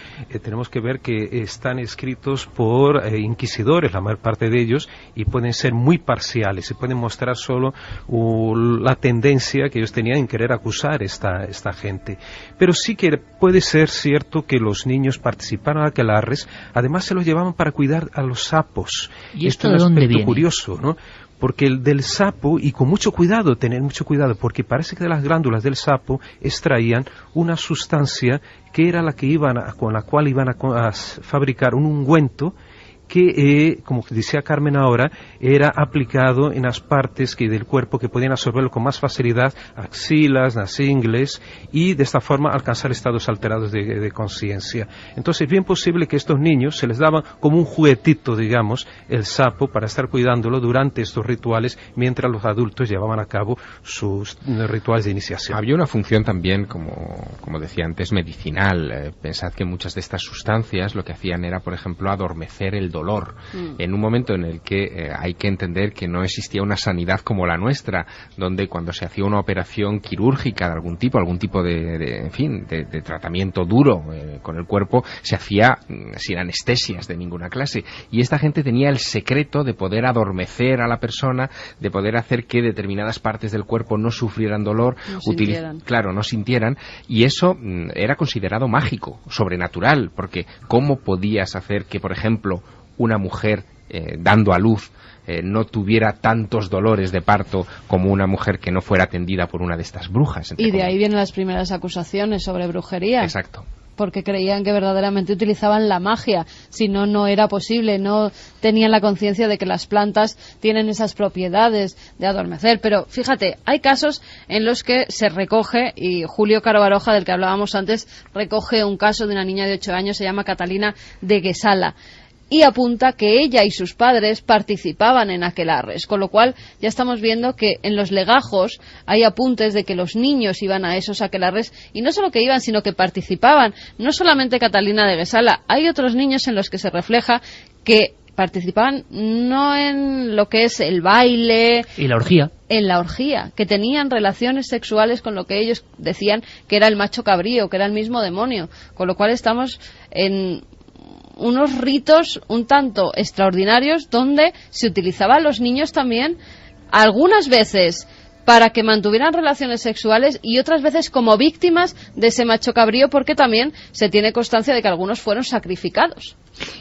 que ver que están escritos por inquisidores, la mayor parte de ellos, y pueden ser muy parciales, se pueden mostrar solo la tendencia que ellos tenían en querer acusar esta gente. Pero sí que puede ser cierto que los niños participaron en aquelarres, además se los llevaban para cuidar a los sapos. ¿Y esto de dónde viene? Curioso, ¿no? Porque el del sapo, y con mucho cuidado, tener mucho cuidado, porque parece que de las glándulas del sapo extraían una sustancia que era la que con la cual iban a fabricar un ungüento que, como decía Carmen ahora, era aplicado en las partes del cuerpo que podían absorberlo con más facilidad, axilas, las ingles, y de esta forma alcanzar estados alterados de conciencia. Entonces, es bien posible que estos niños se les daba como un juguetito, digamos, el sapo, para estar cuidándolo durante estos rituales, mientras los adultos llevaban a cabo sus rituales de iniciación. Había una función también, como decía antes, medicinal. Pensad que muchas de estas sustancias lo que hacían era, por ejemplo, adormecer el dolor. En un momento en el que hay que entender que no existía una sanidad como la nuestra, donde cuando se hacía una operación quirúrgica de algún tipo de tratamiento duro con el cuerpo, se hacía sin anestesias de ninguna clase, y esta gente tenía el secreto de poder adormecer a la persona, de poder hacer que determinadas partes del cuerpo no sufrieran dolor, no sintieran, y eso era considerado mágico, sobrenatural, porque ¿cómo podías hacer que, por ejemplo, una mujer dando a luz no tuviera tantos dolores de parto como una mujer que no fuera atendida por una de estas brujas? Y de ahí vienen las primeras acusaciones sobre brujería. Exacto. Porque creían que verdaderamente utilizaban la magia, si no, no era posible, no tenían la conciencia de que las plantas tienen esas propiedades de adormecer. Pero fíjate, hay casos en los que se recoge, y Julio Caro Baroja, del que hablábamos antes, recoge un caso de una niña de 8 años, se llama Catalina de Guesala, y apunta que ella y sus padres participaban en aquelarres, con lo cual ya estamos viendo que en los legajos hay apuntes de que los niños iban a esos aquelarres, y no solo que iban, sino que participaban. No solamente Catalina de Guesala, hay otros niños en los que se refleja que participaban no en lo que es el baile y la orgía, en la orgía, que tenían relaciones sexuales con lo que ellos decían que era el macho cabrío, que era el mismo demonio, con lo cual estamos en unos ritos un tanto extraordinarios donde se utilizaba a los niños también, algunas veces para que mantuvieran relaciones sexuales y otras veces como víctimas de ese macho cabrío, porque también se tiene constancia de que algunos fueron sacrificados.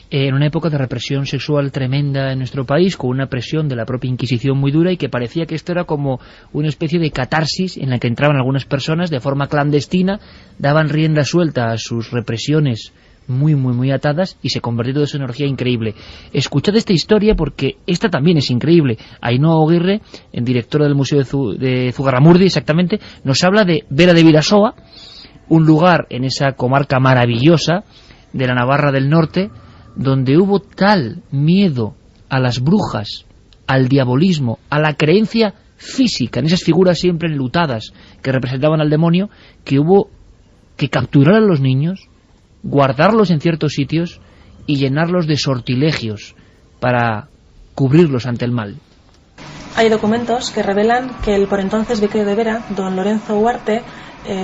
En una época de represión sexual tremenda en nuestro país, con una presión de la propia Inquisición muy dura, y que parecía que esto era como una especie de catarsis en la que entraban algunas personas de forma clandestina, daban rienda suelta a sus represiones muy atadas, y se convirtió todo eso en energía increíble. Escuchad esta historia porque esta también es increíble. Ainhoa Aguirre, en directora del Museo de Zugarramurdi, exactamente, nos habla de Vera de Vidasoa, un lugar en esa comarca maravillosa de la Navarra del Norte, donde hubo tal miedo a las brujas, al diabolismo, a la creencia física, en esas figuras siempre enlutadas que representaban al demonio, que hubo que capturar a los niños, guardarlos en ciertos sitios y llenarlos de sortilegios para cubrirlos ante el mal. Hay documentos que revelan que el por entonces vicario de Vera, don Lorenzo Huarte,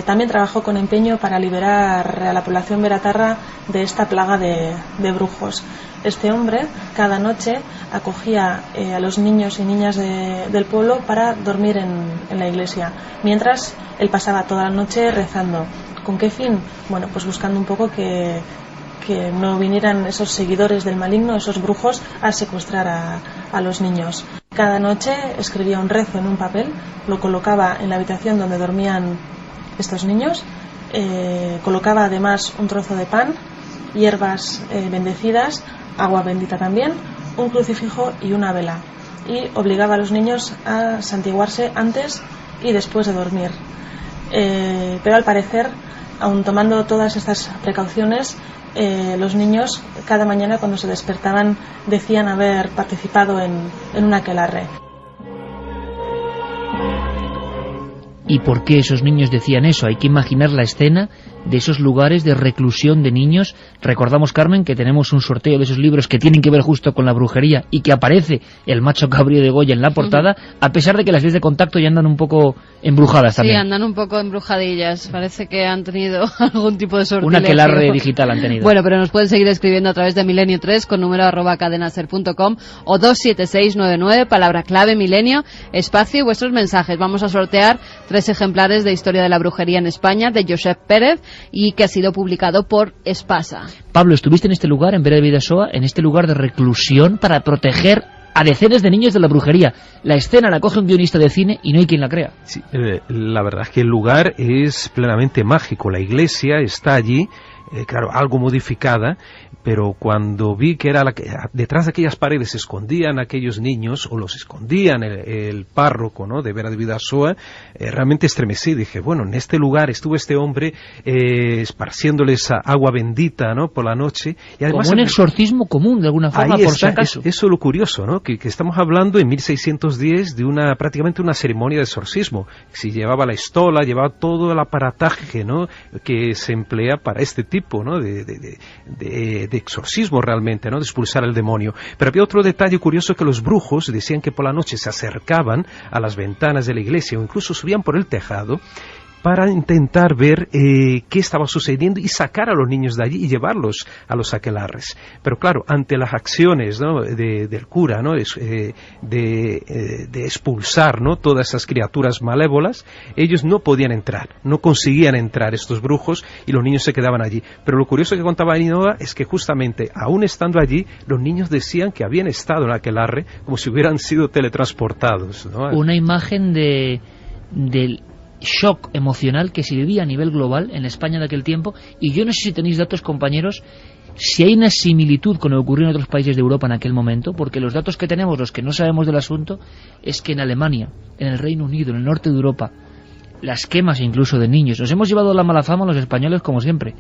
también trabajó con empeño para liberar a la población veratarra de esta plaga de brujos. Este hombre cada noche acogía a los niños y niñas del pueblo para dormir en la iglesia, mientras él pasaba toda la noche rezando. ¿Con qué fin? Bueno, pues buscando un poco que no vinieran esos seguidores del maligno, esos brujos, a secuestrar a los niños. Cada noche escribía un rezo en un papel, lo colocaba en la habitación donde dormían estos niños, colocaba además un trozo de pan, hierbas bendecidas, agua bendita también, un crucifijo y una vela, y obligaba a los niños a santiguarse antes y después de dormir. Pero al parecer, aun tomando todas estas precauciones, los niños cada mañana cuando se despertaban decían haber participado en un aquelarre. ¿Y por qué esos niños decían eso? Hay que imaginar la escena de esos lugares de reclusión de niños. Recordamos, Carmen, que tenemos un sorteo de esos libros que tienen que ver justo con la brujería y que aparece el macho cabrío de Goya en la portada, a pesar de que las vías de contacto ya andan un poco embrujadas también. Sí, andan un poco embrujadillas. Parece que han tenido algún tipo de sorteo. Un aquelarre digital han tenido. Bueno, pero nos pueden seguir escribiendo a través de Milenio3 con número @cadenaser.com o 27699, palabra clave Milenio, espacio y vuestros mensajes. Vamos a sortear 3 ejemplares de Historia de la Brujería en España de Josep Pérez y que ha sido publicado por Espasa. Pablo, estuviste en este lugar, en Vera de Bidasoa, en este lugar de reclusión para proteger a decenas de niños de la brujería. La escena la coge un guionista de cine y no hay quien la crea. Sí, la verdad es que el lugar es plenamente mágico. La iglesia está allí, claro, algo modificada, pero cuando vi que era detrás de aquellas paredes se escondían aquellos niños, o los escondían el párroco, ¿no?, de Vera de Bidasoa, realmente estremecí. Dije, bueno, en este lugar estuvo este hombre esparciéndoles agua bendita, ¿no?, por la noche. Y además, como un exorcismo común, de alguna forma, por si acaso. Eso es lo curioso, ¿no?, que estamos hablando en 1610 de prácticamente una ceremonia de exorcismo. Si llevaba la estola, llevaba todo el aparataje, ¿no?, que se emplea para este tipo, ¿no?, de exorcismo realmente, ¿no?, de expulsar al demonio. Pero había otro detalle curioso, que los brujos decían que por la noche se acercaban a las ventanas de la iglesia o incluso subían por el tejado para intentar ver qué estaba sucediendo y sacar a los niños de allí y llevarlos a los aquelarres. Pero claro, ante las acciones, ¿no?, del cura, ¿no?, de expulsar, ¿no?, todas esas criaturas malévolas, ellos no podían entrar, no conseguían entrar estos brujos y los niños se quedaban allí. Pero lo curioso que contaba Ainhoa es que justamente, aún estando allí, los niños decían que habían estado en aquelarre como si hubieran sido teletransportados, ¿no? Una imagen del shock emocional que se vivía a nivel global en España de aquel tiempo, y yo no sé si tenéis datos, compañeros, si hay una similitud con lo que ocurrió en otros países de Europa en aquel momento, porque los datos que tenemos, los que no sabemos del asunto, es que en Alemania, en el Reino Unido, en el norte de Europa, las quemas incluso de niños, nos hemos llevado la mala fama los españoles como siempre,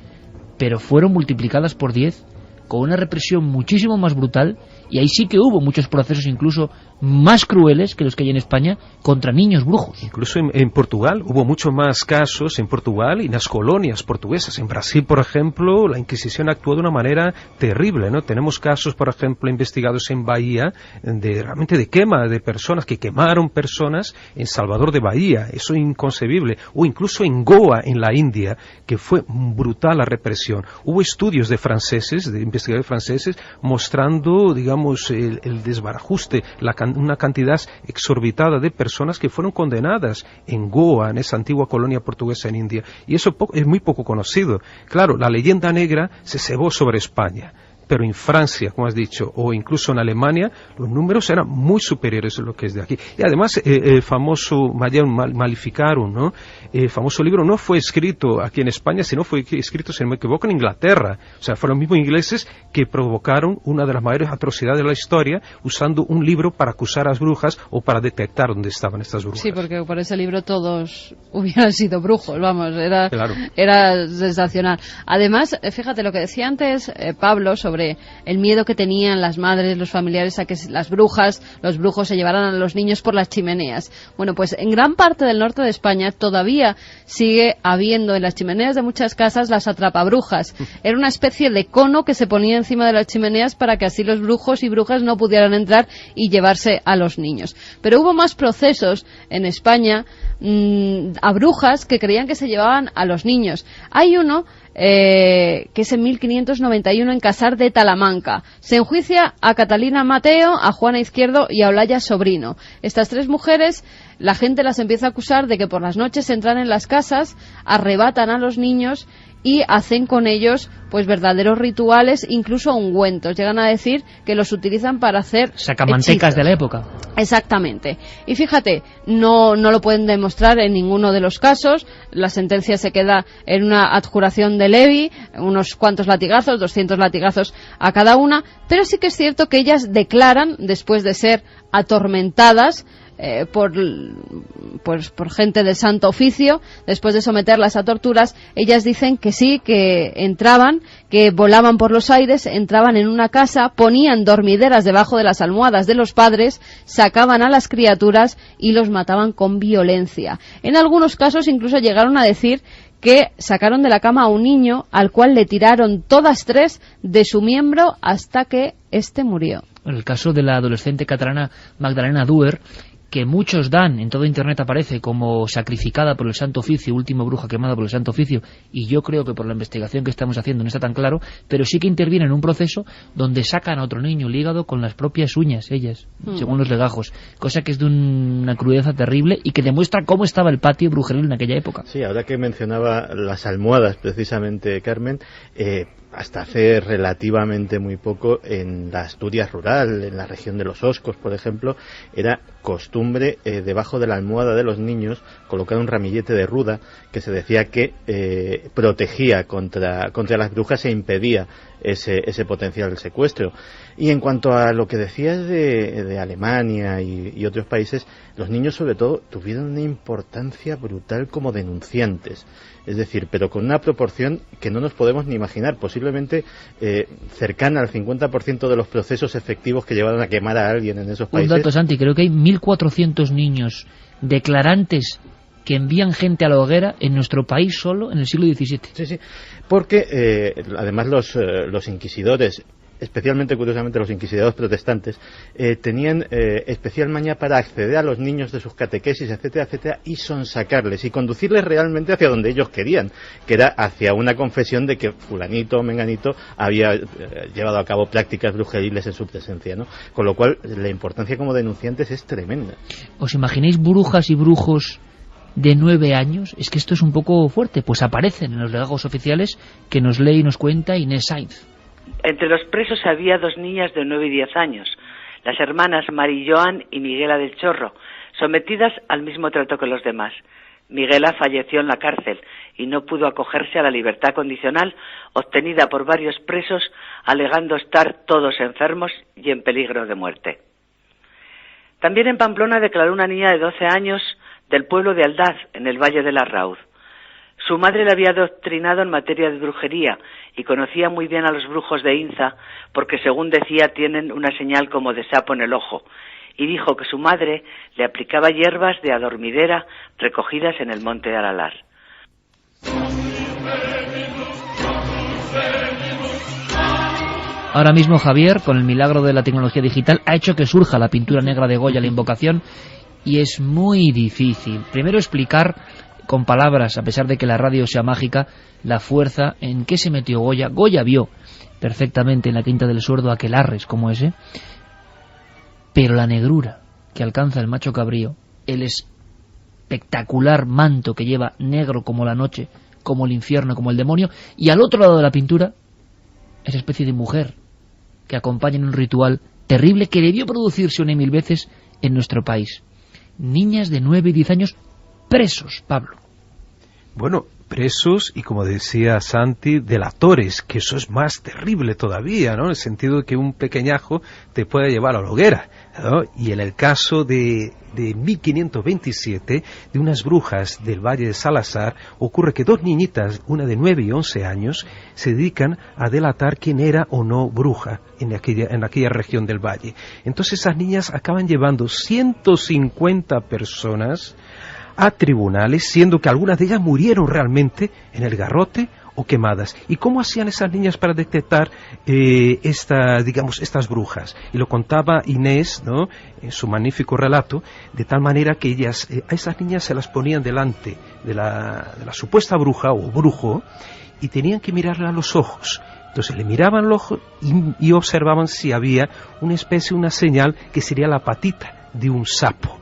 pero fueron multiplicadas por 10 con una represión muchísimo más brutal, y ahí sí que hubo muchos procesos incluso más crueles que los que hay en España contra niños brujos. Incluso en Portugal hubo muchos más casos, en Portugal y en las colonias portuguesas. En Brasil, por ejemplo, la Inquisición actuó de una manera terrible, ¿no? Tenemos casos, por ejemplo, investigados en Bahía, realmente de quema de personas, que quemaron personas en Salvador de Bahía. Eso es inconcebible. O incluso en Goa, en la India, que fue brutal la represión. Hubo estudios de franceses, de investigadores franceses, mostrando, digamos, el desbarajuste, una cantidad exorbitada de personas que fueron condenadas en Goa, en esa antigua colonia portuguesa en India. Y eso es muy poco conocido. Claro, la leyenda negra se cebó sobre España, pero en Francia, como has dicho, o incluso en Alemania, los números eran muy superiores a lo que es de aquí. Y además, el famoso Malleum Maleficarum, ¿no?, el famoso libro no fue escrito aquí en España, sino fue escrito, si no me equivoco, en Inglaterra. O sea, fueron los mismos ingleses que provocaron una de las mayores atrocidades de la historia, usando un libro para acusar a las brujas o para detectar dónde estaban estas brujas. Sí, porque por ese libro todos hubieran sido brujos, vamos, era, claro, era sensacional. Además, fíjate lo que decía antes Pablo sobre sobre el miedo que tenían las madres, los familiares a que las brujas, los brujos se llevaran a los niños por las chimeneas. Bueno, pues en gran parte del norte de España todavía sigue habiendo en las chimeneas de muchas casas las atrapabrujas. Era una especie de cono que se ponía encima de las chimeneas para que así los brujos y brujas no pudieran entrar y llevarse a los niños. Pero hubo más procesos en España a brujas que creían que se llevaban a los niños. Hay uno que es en 1591 en Casar de Talamanca. Se enjuicia a Catalina Mateo, a Juana Izquierdo y a Olaya Sobrino. Estas tres mujeres, la gente las empieza a acusar de que por las noches entran en las casas, arrebatan a los niños y hacen con ellos pues verdaderos rituales, incluso ungüentos. Llegan a decir que los utilizan para hacer sacamantecas hechizos. De la época. Exactamente. Y fíjate, no lo pueden demostrar en ninguno de los casos. La sentencia se queda en una adjuración de Levi, unos cuantos latigazos, 200 latigazos a cada una, pero sí que es cierto que ellas declaran, después de ser atormentadas por gente del Santo Oficio, después de someterlas a torturas, ellas dicen que sí, que entraban, que volaban por los aires, entraban en una casa, ponían dormideras debajo de las almohadas de los padres, sacaban a las criaturas y los mataban con violencia. En algunos casos incluso llegaron a decir que sacaron de la cama a un niño al cual le tiraron todas tres de su miembro hasta que éste murió. En el caso de la adolescente catalana Magdalena Duer, que muchos dan, en todo Internet aparece como sacrificada por el Santo Oficio, última bruja quemada por el Santo Oficio, y yo creo que por la investigación que estamos haciendo no está tan claro, pero sí que interviene en un proceso donde sacan a otro niño el hígado con las propias uñas, ellas, según los legajos, cosa que es de una crudeza terrible y que demuestra cómo estaba el patio brujeril en aquella época. Sí, ahora que mencionaba las almohadas, precisamente, Carmen, hasta hace relativamente muy poco en la Asturias rural, en la región de los Oscos, por ejemplo, era costumbre debajo de la almohada de los niños colocar un ramillete de ruda que se decía que protegía contra las brujas e impedía ese potencial secuestro. Y en cuanto a lo que decías de Alemania y otros países, los niños sobre todo tuvieron una importancia brutal como denunciantes. Es decir, pero con una proporción que no nos podemos ni imaginar, posiblemente cercana al 50% de los procesos efectivos que llevaron a quemar a alguien en esos países. Un dato, Santi, creo que hay 1.400 niños declarantes que envían gente a la hoguera en nuestro país solo en el siglo XVII. Sí, sí, porque además los inquisidores, especialmente curiosamente los inquisidores protestantes, tenían especial maña para acceder a los niños de sus catequesis, etcétera, etcétera, y sonsacarles y conducirles realmente hacia donde ellos querían, que era hacia una confesión de que fulanito o menganito había llevado a cabo prácticas brujeriles en su presencia, ¿no? Con lo cual la importancia como denunciantes es tremenda. ¿Os imagináis brujas y brujos de 9 años? Es que esto es un poco fuerte. Pues aparecen en los legajos oficiales que nos lee y nos cuenta Inés Sainz. Entre los presos había 2 niñas de 9 y 10 años, las hermanas Mari Joan y Miguela del Chorro, sometidas al mismo trato que los demás. Miguela falleció en la cárcel y no pudo acogerse a la libertad condicional obtenida por varios presos, alegando estar todos enfermos y en peligro de muerte. También en Pamplona declaró una niña de 12 años del pueblo de Aldaz, en el Valle de la Rauz. Su madre le había adoctrinado en materia de brujería y conocía muy bien a los brujos de Inza porque, según decía, tienen una señal como de sapo en el ojo, y dijo que su madre le aplicaba hierbas de adormidera recogidas en el monte de Aralar. Ahora mismo Javier, con el milagro de la tecnología digital, ha hecho que surja la pintura negra de Goya, la invocación, y es muy difícil primero explicar con palabras, a pesar de que la radio sea mágica, la fuerza en que se metió Goya. Goya vio perfectamente en la Quinta del Sordo aquelarres como ese, pero la negrura que alcanza el macho cabrío, el espectacular manto que lleva, negro como la noche, como el infierno, como el demonio, y al otro lado de la pintura, esa especie de mujer que acompaña en un ritual terrible que debió producirse 1.000 veces en nuestro país. Niñas de 9 y 10 años presos, Pablo. Bueno, presos y, como decía Santi, delatores, que eso es más terrible todavía, ¿no? En el sentido de que un pequeñajo te puede llevar a la hoguera, ¿no? Y en el caso de 1527, de unas brujas del Valle de Salazar, ocurre que 2 niñitas, una de 9 y 11 años, se dedican a delatar quién era o no bruja en aquella región del valle. Entonces esas niñas acaban llevando 150 personas a tribunales, siendo que algunas de ellas murieron realmente en el garrote o quemadas. ¿Y cómo hacían esas niñas para detectar estas brujas? Y lo contaba Inés, ¿no?, en su magnífico relato, de tal manera que ellas, a esas niñas se las ponían delante de la supuesta bruja o brujo y tenían que mirarle a los ojos. Entonces le miraban los ojos y observaban si había una señal que sería la patita de un sapo.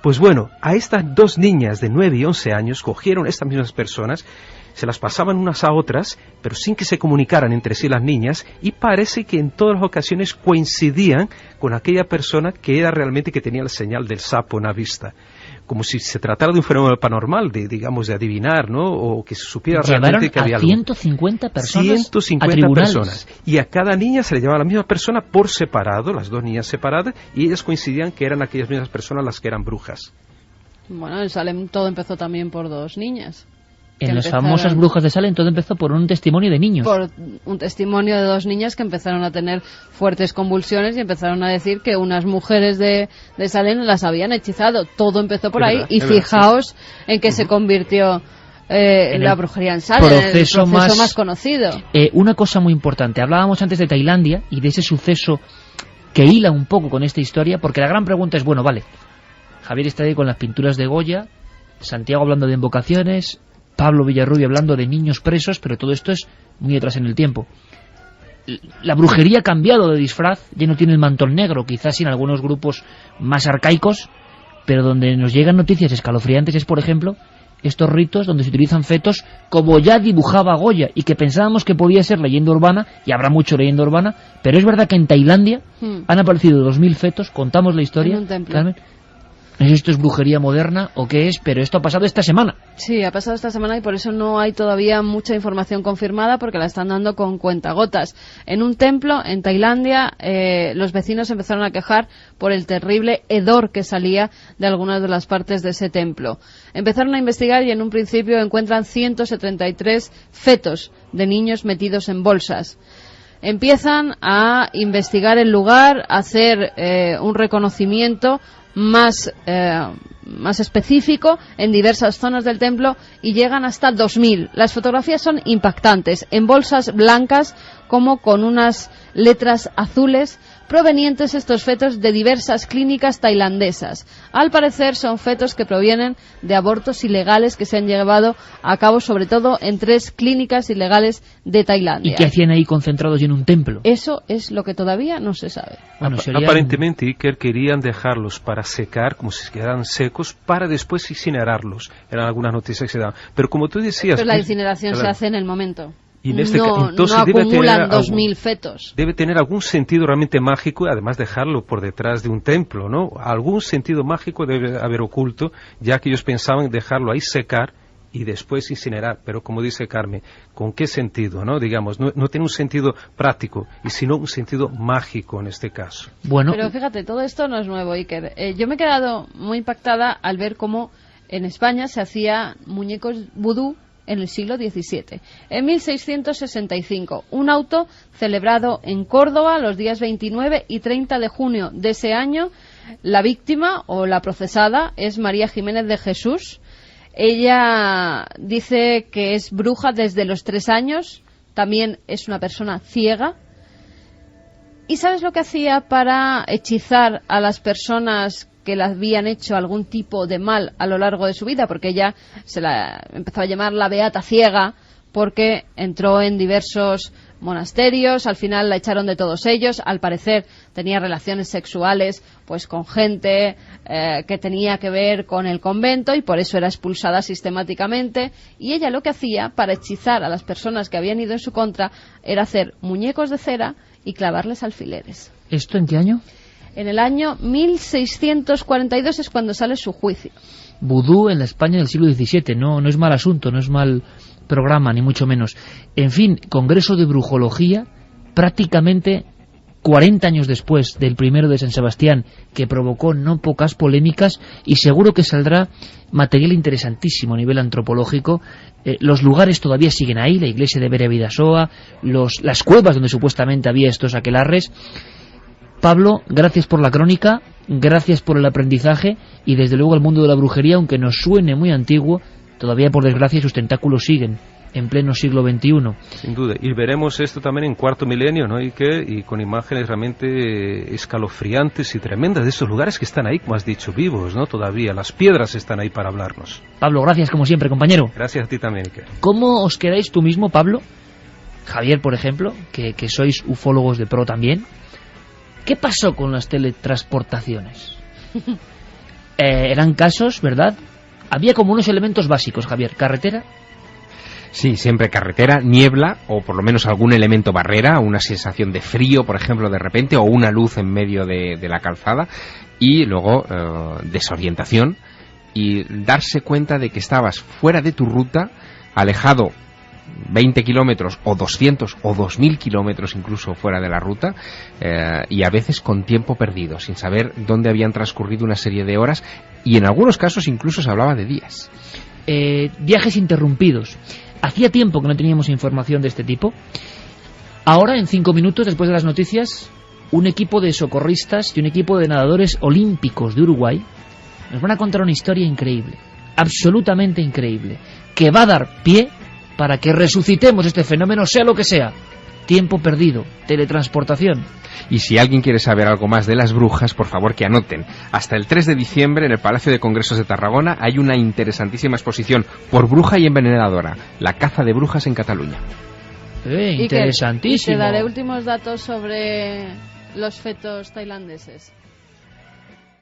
Pues bueno, a estas 2 niñas de 9 y 11 años cogieron estas mismas personas, se las pasaban unas a otras, pero sin que se comunicaran entre sí las niñas, y parece que en todas las ocasiones coincidían con aquella persona que era realmente que tenía la señal del sapo en la vista. Como si se tratara de un fenómeno paranormal, de adivinar, ¿no? O que se supiera realmente que había algo. 150 personas 150 a tribunales. personas. Y a cada niña se le llevaba a la misma persona por separado, las 2 niñas separadas, y ellas coincidían que eran aquellas mismas personas las que eran brujas. Bueno, en Salem todo empezó también por 2 niñas. En las famosas brujas de Salem todo empezó por un testimonio de niños. Por un testimonio de 2 niñas que empezaron a tener fuertes convulsiones y empezaron a decir que unas mujeres de Salem las habían hechizado. Todo empezó por ahí, y fijaos en que se convirtió en la brujería en Salem, el proceso más conocido. Una cosa muy importante, hablábamos antes de Tailandia y de ese suceso que hila un poco con esta historia, porque la gran pregunta es, bueno, vale, Javier está ahí con las pinturas de Goya, Santiago hablando de invocaciones, Pablo Villarrubia hablando de niños presos, pero todo esto es muy atrás en el tiempo. La brujería ha cambiado de disfraz, ya no tiene el mantón negro, quizás en algunos grupos más arcaicos, pero donde nos llegan noticias escalofriantes es, por ejemplo, estos ritos donde se utilizan fetos como ya dibujaba Goya y que pensábamos que podía ser leyenda urbana, y habrá mucho leyenda urbana, pero es verdad que en Tailandia han aparecido 2000 fetos, contamos la historia, en un templo. Carmen. No sé si esto es brujería moderna o qué es, pero esto ha pasado esta semana. Sí, ha pasado esta semana y por eso no hay todavía mucha información confirmada, porque la están dando con cuentagotas. En un templo en Tailandia, los vecinos empezaron a quejar por el terrible hedor que salía de algunas de las partes de ese templo. Empezaron a investigar y en un principio encuentran 173 fetos de niños metidos en bolsas. Empiezan a investigar el lugar, a hacer un reconocimiento más específico en diversas zonas del templo y llegan hasta 2000. Las fotografías son impactantes, en bolsas blancas como con unas letras azules, provenientes estos fetos de diversas clínicas tailandesas. Al parecer son fetos que provienen de abortos ilegales que se han llevado a cabo sobre todo en 3 clínicas ilegales de Tailandia. ¿Y qué hacían ahí concentrados y en un templo? Eso es lo que todavía no se sabe. Bueno, aparentemente Iker querían dejarlos para secar, como si quedaran secos, para después incinerarlos. Eran algunas noticias que se daban. Pero como tú decías... Pero la incineración se hace en el momento. Y en este no acumulan 2000 fetos. Debe tener algún sentido realmente mágico, además dejarlo por detrás de un templo, ¿no? Algún sentido mágico debe haber oculto, ya que ellos pensaban dejarlo ahí secar y después incinerar. Pero como dice Carmen, ¿con qué sentido, no? Digamos, no tiene un sentido práctico, y sino un sentido mágico en este caso. Bueno. Pero fíjate, todo esto no es nuevo, Iker. Yo me he quedado muy impactada al ver cómo en España se hacía muñecos vudú en el siglo XVII. En 1665, un auto celebrado en Córdoba los días 29 y 30 de junio de ese año. La víctima o la procesada es María Jiménez de Jesús. Ella dice que es bruja desde los 3 años, también es una persona ciega. ¿Y sabes lo que hacía para hechizar a las personas que le habían hecho algún tipo de mal a lo largo de su vida? Porque ella se la empezó a llamar la Beata Ciega, porque entró en diversos monasterios, al final la echaron de todos ellos, al parecer tenía relaciones sexuales pues con gente que tenía que ver con el convento y por eso era expulsada sistemáticamente, y ella lo que hacía para hechizar a las personas que habían ido en su contra era hacer muñecos de cera y clavarles alfileres. ¿Esto en qué año? En el año 1642 es cuando sale su juicio. vudú en la España del siglo XVII. No es mal asunto, no es mal programa, ni mucho menos. En fin, Congreso de Brujología, prácticamente 40 años después del primero de San Sebastián, que provocó no pocas polémicas, y seguro que saldrá material interesantísimo a nivel antropológico. Los lugares todavía siguen ahí, la iglesia de Bere Bidasoa, las cuevas donde supuestamente había estos aquelarres. Pablo, gracias por la crónica, gracias por el aprendizaje, y desde luego el mundo de la brujería, aunque nos suene muy antiguo, todavía por desgracia sus tentáculos siguen en pleno siglo XXI. Sin duda, y veremos esto también en cuarto milenio, ¿no? Y con imágenes realmente escalofriantes y tremendas de estos lugares que están ahí, como has dicho, vivos, ¿no? Todavía, las piedras están ahí para hablarnos. Pablo, gracias como siempre, compañero. Gracias a ti también, Iker. ¿Cómo os quedáis tú mismo, Pablo? Javier, por ejemplo, que sois ufólogos de pro también. ¿Qué pasó con las teletransportaciones? Eran casos, ¿verdad? Había como unos elementos básicos, Javier. ¿Carretera? Sí, siempre carretera, niebla, o por lo menos algún elemento barrera, una sensación de frío, por ejemplo, de repente, o una luz en medio de la calzada, y luego desorientación, y darse cuenta de que estabas fuera de tu ruta, alejado 20 kilómetros, o 200, o 2000 kilómetros incluso fuera de la ruta, y a veces con tiempo perdido, sin saber dónde habían transcurrido una serie de horas, y en algunos casos incluso se hablaba de días. Viajes interrumpidos. Hacía tiempo que no teníamos información de este tipo. Ahora, en 5 minutos, después de las noticias, un equipo de socorristas y un equipo de nadadores olímpicos de Uruguay nos van a contar una historia increíble, absolutamente increíble, que va a dar pie para que resucitemos este fenómeno, sea lo que sea. Tiempo perdido, teletransportación. Y si alguien quiere saber algo más de las brujas, por favor que anoten. Hasta el 3 de diciembre en el Palacio de Congresos de Tarragona hay una interesantísima exposición por bruja y envenenadora, la caza de brujas en Cataluña. Interesantísimo. Y te daré últimos datos sobre los fetos tailandeses.